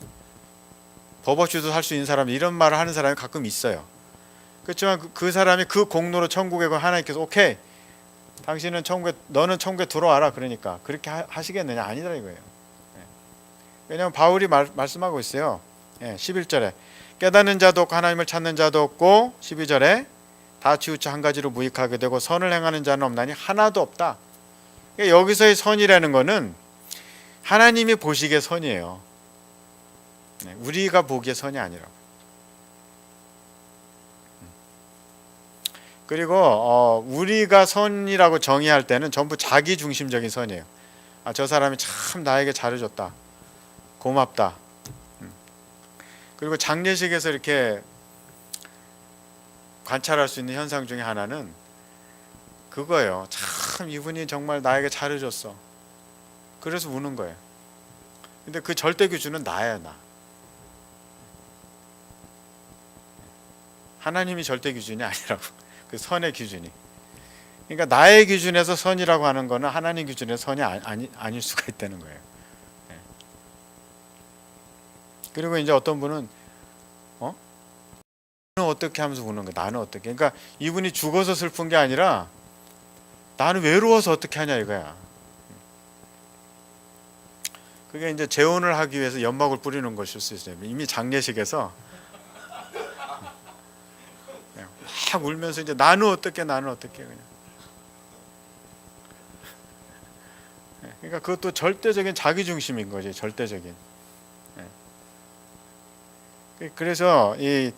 버버씨도 할 수 있는 사람, 이런 말을 하는 사람이 가끔 있어요. 그렇지만 그 사람이 그 공로로 천국에 가 하나님께서 오케이, 당신은 천국에, 너는 천국에 들어와라. 그러니까 그렇게 하시겠느냐? 아니더라 이거예요. 예. 왜냐하면 바울이 말씀하고 있어요. 11절에 깨닫는 자도 없고 하나님을 찾는 자도 없고 12절에 다 치우쳐 한 가지로 무익하게 되고 선을 행하는 자는 없나니 하나도 없다. 그러니까 여기서의 선이라는 거는 하나님이 보시기에 선이에요. 우리가 보기에 선이 아니라고. 그리고 우리가 선이라고 정의할 때는 전부 자기 중심적인 선이에요. 저 사람이 참 나에게 잘해줬다. 고맙다. 그리고 장례식에서 이렇게 관찰할 수 있는 현상 중에 하나는 그거예요. 참 이분이 정말 나에게 잘해줬어. 그래서 우는 거예요. 근데 그 절대 기준은 나야, 나. 하나님이 절대 기준이 아니라고. 그 선의 기준이. 그러니까 나의 기준에서 선이라고 하는 거는 하나님 기준에서 선이 아닐 수가 있다는 거예요. 그리고 이제 어떤 분은 나는 어떻게 하면서 우는 거야. 나는 어떻게. 그러니까 이분이 죽어서 슬픈 게 아니라 나는 외로워서 어떻게 하냐 이거야. 그게 이제 재혼을 하기 위해서 연막을 뿌리는 것일 수 있어요. 이미 장례식에서 막 울면서 이제 나는 어떻게 그냥. 그러니까 그것도 절대적인 자기 중심인 거지. 절대적인. 그래서 이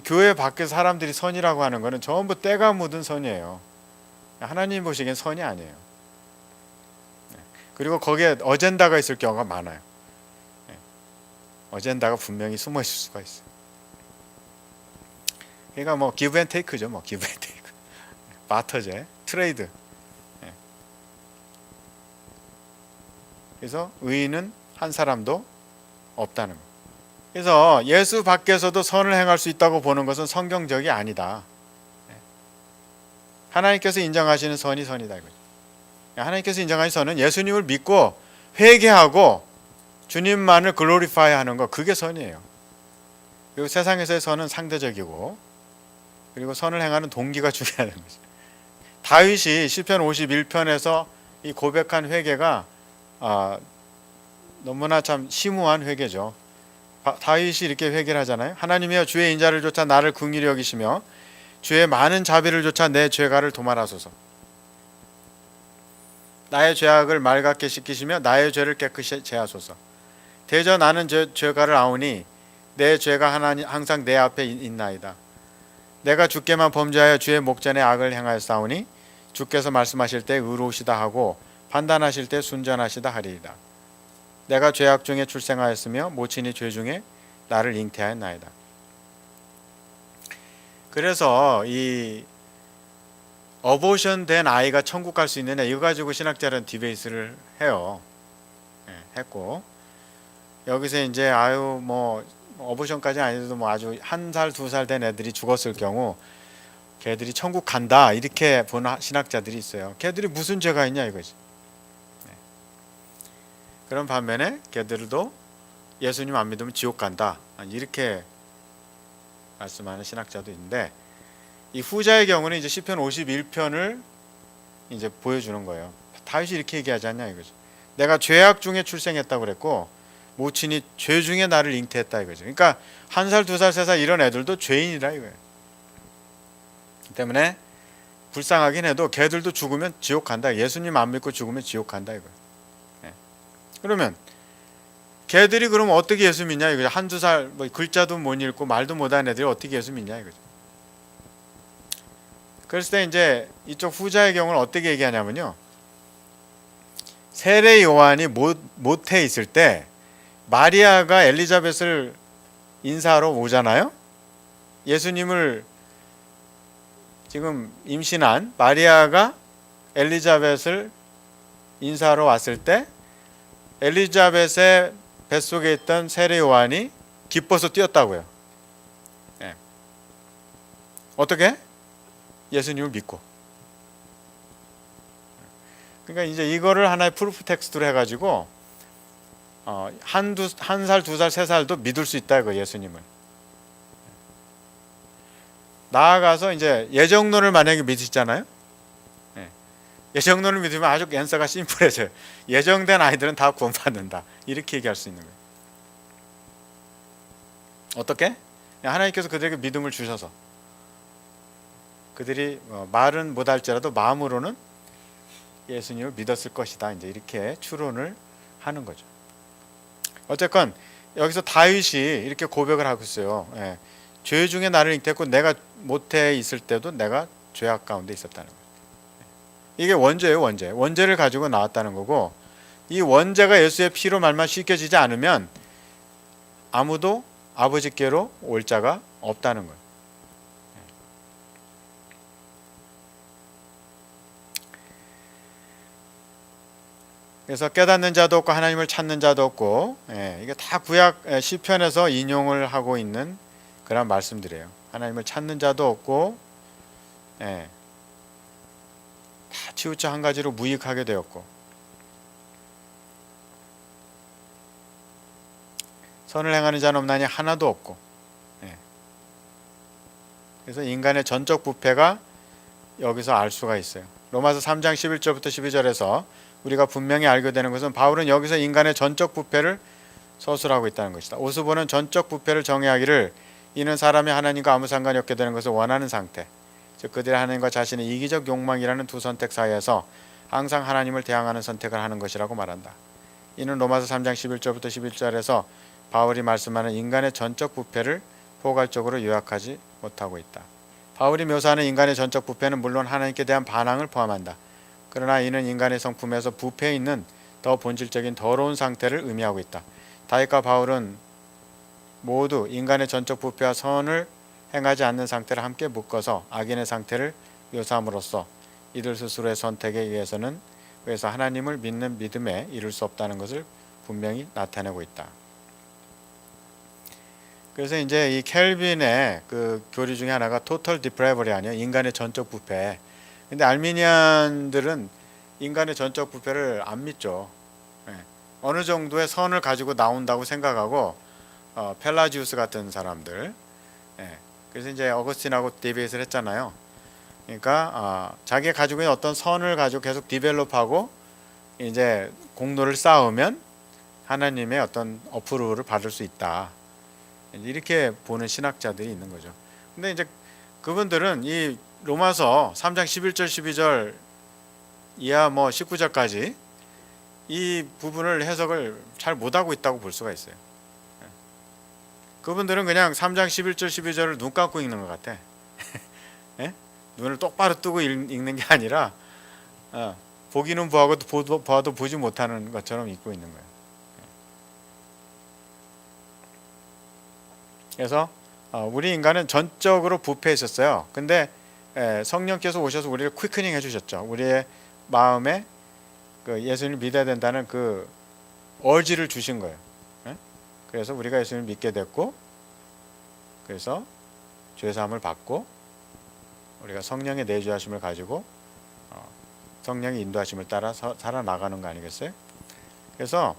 교회 밖에 사람들이 선이라고 하는 거는 전부 때가 묻은 선이에요. 하나님 보시기엔 선이 아니에요. 그리고 거기에 어젠다가 있을 경우가 많아요. 어젠다가 분명히 숨어 있을 수가 있어요. 그러니까 뭐 기브 앤 테이크죠. 뭐 기브 앤 테이크. 바터제, 트레이드. 그래서 의인은 한 사람도 없다는 거. 그래서 예수 밖에서도 선을 행할 수 있다고 보는 것은 성경적이 아니다. 하나님께서 인정하시는 선이 선이다 이거죠. 하나님께서 인정하시는 선은 예수님을 믿고 회개하고 주님만을 글로리파이 하는 거, 그게 선이에요. 그리고 세상에서의 선은 상대적이고, 그리고 선을 행하는 동기가 중요하다는 거죠. 다윗이 시편 51편에서 이 고백한 회개가 너무나 참 심오한 회개죠. 다윗이 이렇게 회개를 하잖아요. 하나님이여 주의 인자를 좇아 나를 긍휼히 여기시며 주의 많은 자비를 좇아 내 죄가를 도말하소서. 나의 죄악을 맑게 씻기시며 나의 죄를 깨끗이 제하소서. 대저 나는 죄가를 아오니 내 죄가 하나님 항상 내 앞에 있나이다. 내가 주께만 범죄하여 주의 목전에 악을 행하였사오니 주께서 말씀하실 때 의로우시다 하고 판단하실 때 순전하시다 하리이다. 내가 죄악 중에 출생하였으며 모친이 죄 중에 나를 잉태하였나이다. 그래서 이 어보션 된 아이가 천국 갈 수 있느냐 이거 가지고 신학자들은 디베이트를 해요. 했고 여기서 이제 뭐 어보션까지 아니어도 뭐 아주 1살 2살 된 애들이 죽었을 경우 걔들이 천국 간다 이렇게 보는 신학자들이 있어요. 걔들이 무슨 죄가 있냐 이거지. 그런 반면에 걔들도 예수님 안 믿으면 지옥 간다 이렇게 말씀하는 신학자도 있는데, 이 후자의 경우는 이제 시편 51편을 이제 보여주는 거예요. 다윗이 이렇게 얘기하지 않냐 이거죠. 내가 죄악 중에 출생했다고 그랬고 모친이 죄 중에 나를 잉태했다 이거죠. 그러니까 1살 2살 3살 이런 애들도 죄인이라 이거예요. 때문에 불쌍하긴 해도 걔들도 죽으면 지옥 간다. 예수님 안 믿고 죽으면 지옥 간다 이거예요. 그러면 걔들이 그러면 어떻게 예수 믿냐 이거죠. 1, 2살 뭐 글자도 못 읽고 말도 못하는 애들이 어떻게 예수 믿냐 이거죠. 그랬을 때 이제 이쪽 후자의 경우는 어떻게 얘기하냐면요. 세례 요한이 모태에 있을 때 마리아가 엘리자벳을 인사하러 오잖아요. 예수님을 지금 임신한 마리아가 엘리자벳을 인사하러 왔을 때 엘리자벳의 뱃속에 있던 세례 요한이 기뻐서 뛰었다고요. 어떻게? 예수님을 믿고. 그러니까 이제 이거를 하나의 프루프 텍스트로 해가지고 1살, 2살, 3살도 믿을 수 있다 이거 예수님을. 나아가서 이제 예정론을 만약에 믿으시잖아요. 예정론을 믿으면 아주 앤서가 심플해져요. 예정된 아이들은 다 구원받는다 이렇게 얘기할 수 있는 거예요. 어떻게? 하나님께서 그들에게 믿음을 주셔서 그들이 말은 못할지라도 마음으로는 예수님을 믿었을 것이다. 이제 이렇게 추론을 하는 거죠. 어쨌건 여기서 다윗이 이렇게 고백을 하고 있어요. 죄 중에 나를 잉태했고 내가 모태에 있을 때도 내가 죄악 가운데 있었다는 거예요. 이게 원죄예요. 원죄를 가지고 나왔다는 거고, 이 원죄가 예수의 피로 말만 씻겨지지 않으면 아무도 아버지께로 올 자가 없다는 거예요. 그래서 깨닫는 자도 없고 하나님을 찾는 자도 없고, 이게 다 구약 시편에서 인용을 하고 있는 그런 말씀들이에요. 하나님을 찾는 자도 없고, 다 치우쳐 한 가지로 무익하게 되었고, 선을 행하는 자는 없나니 하나도 없고, 그래서 인간의 전적 부패가 여기서 알 수가 있어요. 로마서 3장 11절부터 12절에서 우리가 분명히 알게 되는 것은 바울은 여기서 인간의 전적 부패를 서술하고 있다는 것이다. 오스보는 전적 부패를 정의하기를 이는 사람이 하나님과 아무 상관이 없게 되는 것을 원하는 상태, 즉 그들이 하나님과 자신의 이기적 욕망이라는 두 선택 사이에서 항상 하나님을 대항하는 선택을 하는 것이라고 말한다. 이는 로마서 3장 11절부터 11절에서 바울이 말씀하는 인간의 전적 부패를 포괄적으로 요약하지 못하고 있다. 바울이 묘사하는 인간의 전적 부패는 물론 하나님께 대한 반항을 포함한다. 그러나 이는 인간의 성품에서 부패해 있는 더 본질적인 더러운 상태를 의미하고 있다. 다윗과 바울은 모두 인간의 전적 부패와 선을 행하지 않는 상태를 함께 묶어서 악인의 상태를 묘사함으로써 이들 스스로의 선택에 의해서는 하나님을 믿는 믿음에 이를 수 없다는 것을 분명히 나타내고 있다. 그래서 이제 이 켈빈의 그 교리 중에 하나가 토털 디프레버리 아니에요. 인간의 전적 부패. 근데 알미니안들은 인간의 전적 부패를 안 믿죠. 어느 정도의 선을 가지고 나온다고 생각하고 펠라지우스 같은 사람들. 그래서 이제 어거스틴하고 디베이트를 했잖아요. 그러니까 자기가 가지고 있는 어떤 선을 가지고 계속 디벨롭하고 이제 공로를 쌓으면 하나님의 어떤 어프로브를 받을 수 있다. 이렇게 보는 신학자들이 있는 거죠. 근데 이제 그분들은 이 로마서 3장 11절 12절 이하 뭐 19절까지 이 부분을 해석을 잘 못하고 있다고 볼 수가 있어요. 그분들은 그냥 3장 11절 12절을 눈 감고 읽는 것 같아. 예? 눈을 똑바로 뜨고 읽는 게 아니라 보기는 보아도 보지 못하는 것처럼 읽고 있는 거예요. 그래서 우리 인간은 전적으로 부패했었어요. 근데 성령께서 오셔서 우리를 퀴크닝 해주셨죠. 우리의 마음에 그 예수님을 믿어야 된다는 그 얼지를 주신 거예요. 그래서 우리가 예수님을 믿게 됐고, 그래서 죄사함을 받고 우리가 성령의 내주하심을 가지고 성령의 인도하심을 따라 살아나가는 거 아니겠어요? 그래서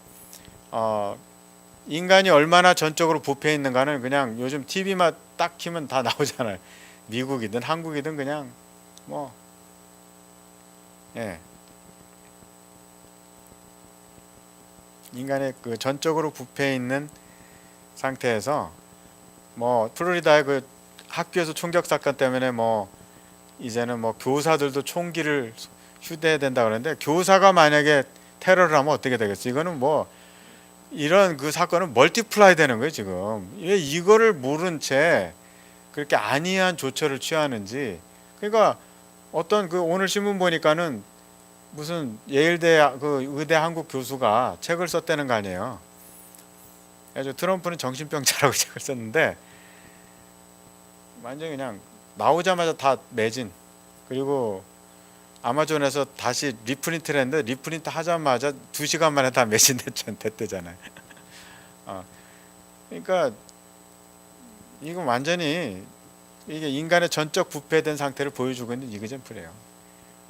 인간이 얼마나 전적으로 부패해 있는가는 그냥 요즘 TV만 딱 키면 다 나오잖아요. 미국이든 한국이든 그냥 뭐 인간의 그 전적으로 부패해 있는 상태에서 뭐 플로리다의 그 학교에서 총격 사건 때문에 뭐 이제는 뭐 교사들도 총기를 휴대해야 된다 그러는데, 교사가 만약에 테러를 하면 어떻게 되겠어? 이거는 뭐 이런 그 사건은 멀티플라이 되는 거예요 지금. 왜 이거를 모른 채 그렇게 안이한 조처를 취하는지. 그러니까 어떤 그 오늘 신문 보니까는 무슨 예일대 그 의대 한국 교수가 책을 썼다는 거 아니에요. 그래서 트럼프는 정신병자라고 책을 썼는데 완전 그냥 나오자마자 다 매진. 그리고 아마존에서 다시 리프린트를 했는데 리프린트 하자마자 2시간 만에 다 매진됐대잖아요. 그러니까 이거 완전히 이게 인간의 전적 부패된 상태를 보여주고 있는 이그젠플이에요.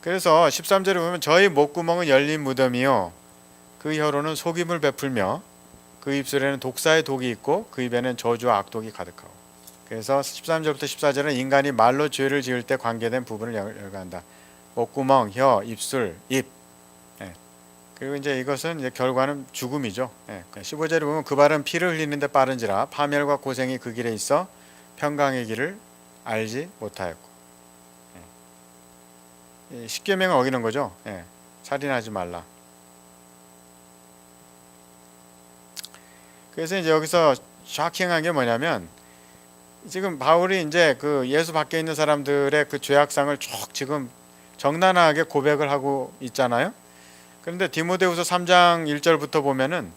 그래서 13절에 보면 저희 목구멍은 열린 무덤이요 그 혀로는 속임을 베풀며 그 입술에는 독사의 독이 있고 그 입에는 저주와 악독이 가득하고. 그래서 13절부터 14절은 인간이 말로 죄를 지을 때 관계된 부분을 열거한다. 목구멍, 혀, 입술, 입. 그리고 이제 이것은 이제 결과는 죽음이죠. 15절에 보면 그 발은 피를 흘리는데 빠른지라 파멸과 고생이 그 길에 있어 평강의 길을 알지 못하였고. 십계명을 어기는 거죠. 살인하지 말라. 그래서 이제 여기서 샤킹한 게 뭐냐면 지금 바울이 이제 그 예수 밖에 있는 사람들의 그 죄악상을 쭉 지금 적나라하게 고백을 하고 있잖아요. 그런데 디모데후서 3장 1절부터 보면은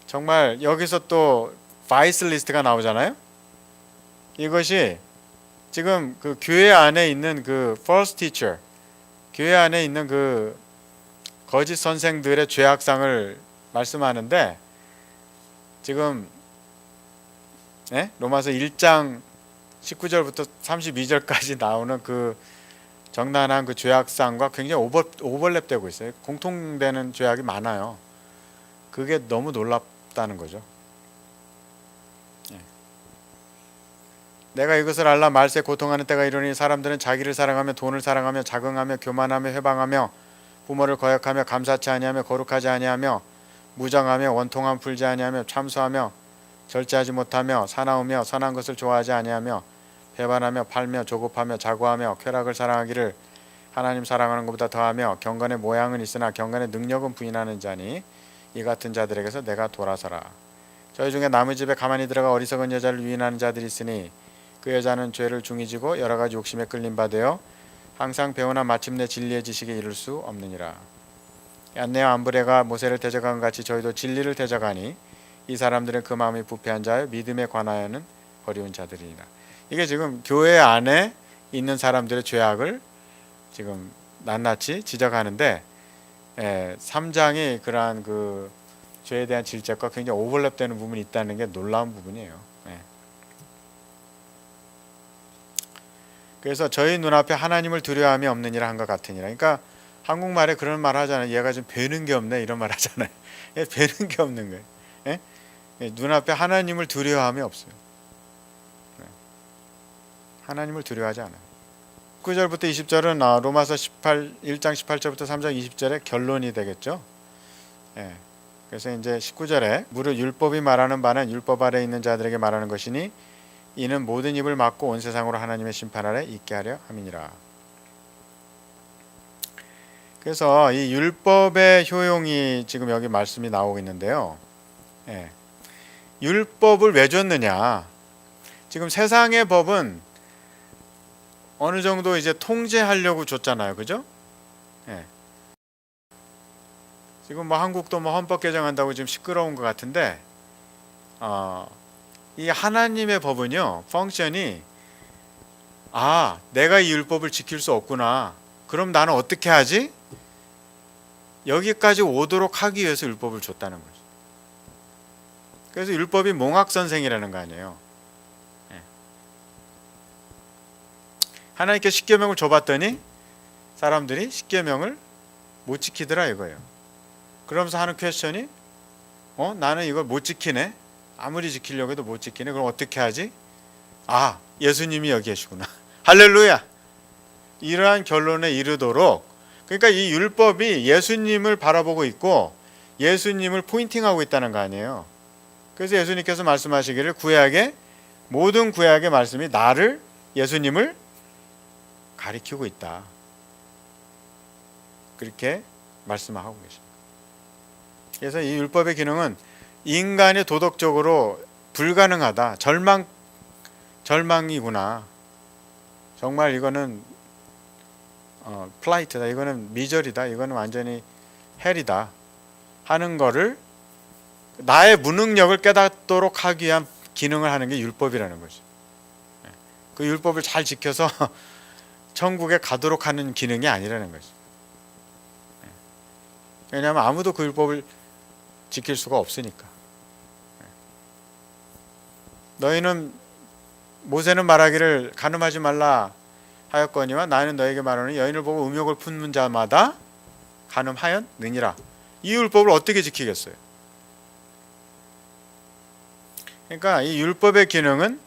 정말 여기서 또 바이스 리스트가 나오잖아요. 이것이 지금 그 교회 안에 있는 그 false teacher, 교회 안에 있는 그 거짓 선생들의 죄악상을 말씀하는데 지금 로마서 1장 19절부터 32절까지 나오는 그 정난한 그 죄악상과 굉장히 오버랩되고 있어요. 공통되는 죄악이 많아요. 그게 너무 놀랍다는 거죠. 내가 이것을 알라 말세 고통하는 때가 이르니 사람들은 자기를 사랑하며 돈을 사랑하며 자긍하며 교만하며 회방하며 부모를 거역하며 감사치 아니하며 거룩하지 아니하며 무정하며 원통함 풀지 아니하며 참수하며 절제하지 못하며 사나우며 선한 것을 좋아하지 아니하며 배반하며 팔며 조급하며 자고하며 쾌락을 사랑하기를 하나님 사랑하는 것보다 더하며 경건의 모양은 있으나 경건의 능력은 부인하는 자니 이 같은 자들에게서 내가 돌아서라. 저희 중에 남의 집에 가만히 들어가 어리석은 여자를 유인하는 자들이 있으니 그 여자는 죄를 중히 지고 여러 가지 욕심에 끌린 바 되어 항상 배우나 마침내 진리의 지식에 이를 수 없느니라. 얀네와 암브레가 모세를 대적한 것 같이 저희도 진리를 대적하니 이 사람들은 그 마음이 부패한 자여 믿음에 관하여는 버리운 자들이니라. 이게 지금 교회 안에 있는 사람들의 죄악을 지금 낱낱이 지적하는데 3장이 그러한 그 죄에 대한 질책과 굉장히 오버랩되는 부분이 있다는 게 놀라운 부분이에요. 그래서 저희 눈앞에 하나님을 두려워함이 없느니라 한 것 같으니라. 그러니까 한국말에 그런 말 하잖아요. 얘가 좀 배는 게 없네 이런 말 하잖아요. 배는 게 없는 거예요. 눈앞에 하나님을 두려워함이 없어요. 하나님을 두려워하지 않아요. 9절부터 20절은 로마서 1장 18절부터 3장 20절의 결론이 되겠죠. 그래서 이제 19절에 무릇 율법이 말하는 바는 율법 아래 있는 자들에게 말하는 것이니 이는 모든 입을 막고 온 세상으로 하나님의 심판 아래 있게 하려 함이니라. 그래서 이 율법의 효용이 지금 여기 말씀이 나오고 있는데요. 예. 율법을 왜 줬느냐? 지금 세상의 법은 어느 정도 이제 통제하려고 줬잖아요, 그죠? 예. 지금 뭐 한국도 뭐 헌법 개정한다고 지금 시끄러운 것 같은데, 이 하나님의 법은요, 펑션이 내가 이 율법을 지킬 수 없구나. 그럼 나는 어떻게 하지? 여기까지 오도록 하기 위해서 율법을 줬다는 거죠. 그래서 율법이 몽학선생이라는 거 아니에요. 하나님께 십계명을 줘봤더니 사람들이 십계명을 못 지키더라 이거예요. 그러면서 하는 퀘스천이 나는 이걸 못 지키네. 아무리 지키려고 해도 못 지키네. 그럼 어떻게 하지? 예수님이 여기 계시구나. 할렐루야. 이러한 결론에 이르도록, 그러니까 이 율법이 예수님을 바라보고 있고 예수님을 포인팅하고 있다는 거 아니에요. 그래서 예수님께서 말씀하시기를 모든 구약의 말씀이 나를, 예수님을 가리키고 있다. 그렇게 말씀하고 계십니다. 그래서 이 율법의 기능은 인간이 도덕적으로 불가능하다. 절망이구나. 정말 이거는 플라이트다. 이거는 미절이다. 이거는 완전히 헬이다. 하는 거를 나의 무능력을 깨닫도록 하기 위한 기능을 하는 게 율법이라는 거죠. 그 율법을 잘 지켜서 천국에 가도록 하는 기능이 아니라는 거죠. 왜냐하면 아무도 그 율법을 지킬 수가 없으니까. 너희는 모세는 말하기를 간음하지 말라 하였거니와 나는 너에게 말하노니 여인을 보고 음욕을 품는 자마다 간음하였느니라. 이 율법을 어떻게 지키겠어요? 그러니까 이 율법의 기능은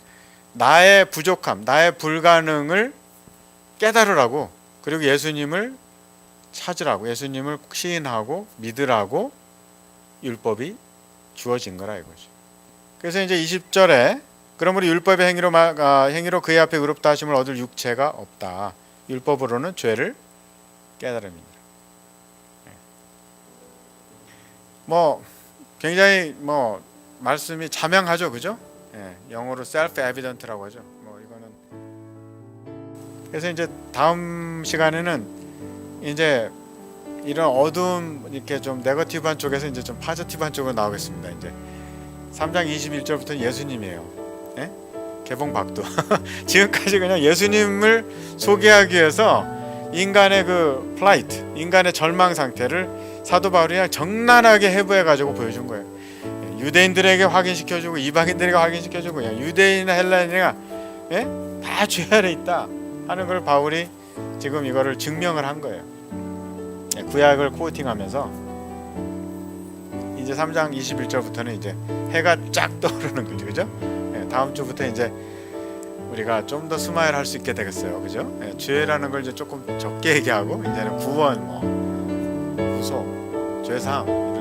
나의 부족함, 나의 불가능을 깨달으라고, 그리고 예수님을 찾으라고, 예수님을 시인하고 믿으라고 율법이 주어진 거라 이거죠. 그래서 이제 20절에 그러므로 율법의 행위로 그의 앞에 의롭다 하심을 얻을 육체가 없다. 율법으로는 죄를 깨달음이니라. 굉장히 말씀이 자명하죠, 그죠? 영어로 self-evident라고 하죠. 이거는. 그래서 이제 다음 시간에는 이제 이런 어두운 이렇게 좀 네거티브한 쪽에서 이제 좀 파지티브한 쪽으로 나오겠습니다. 이제 3장 21절부터는 예수님이에요. 개봉박두. 지금까지 그냥 예수님을 소개하기 위해서 인간의 그 플라이트, 인간의 절망 상태를 사도 바울이 그냥 정난하게 해부해 가지고 보여준 거예요. 유대인들에게 확인시켜주고 이방인들에게 확인시켜주고 그냥 유대인이나 헬라인이나 다 죄 아래 있다 하는 걸 바울이 지금 이거를 증명을 한 거예요. 구약을 코팅하면서 이제 3장 21절부터는 이제 해가 쫙 떠오르는 거죠, 그죠? 다음 주부터 이제 우리가 좀 더 스마일 할 수 있게 되겠어요, 그죠? 죄라는 걸 이제 조금 적게 얘기하고 이제는 구원, 구속, 죄사함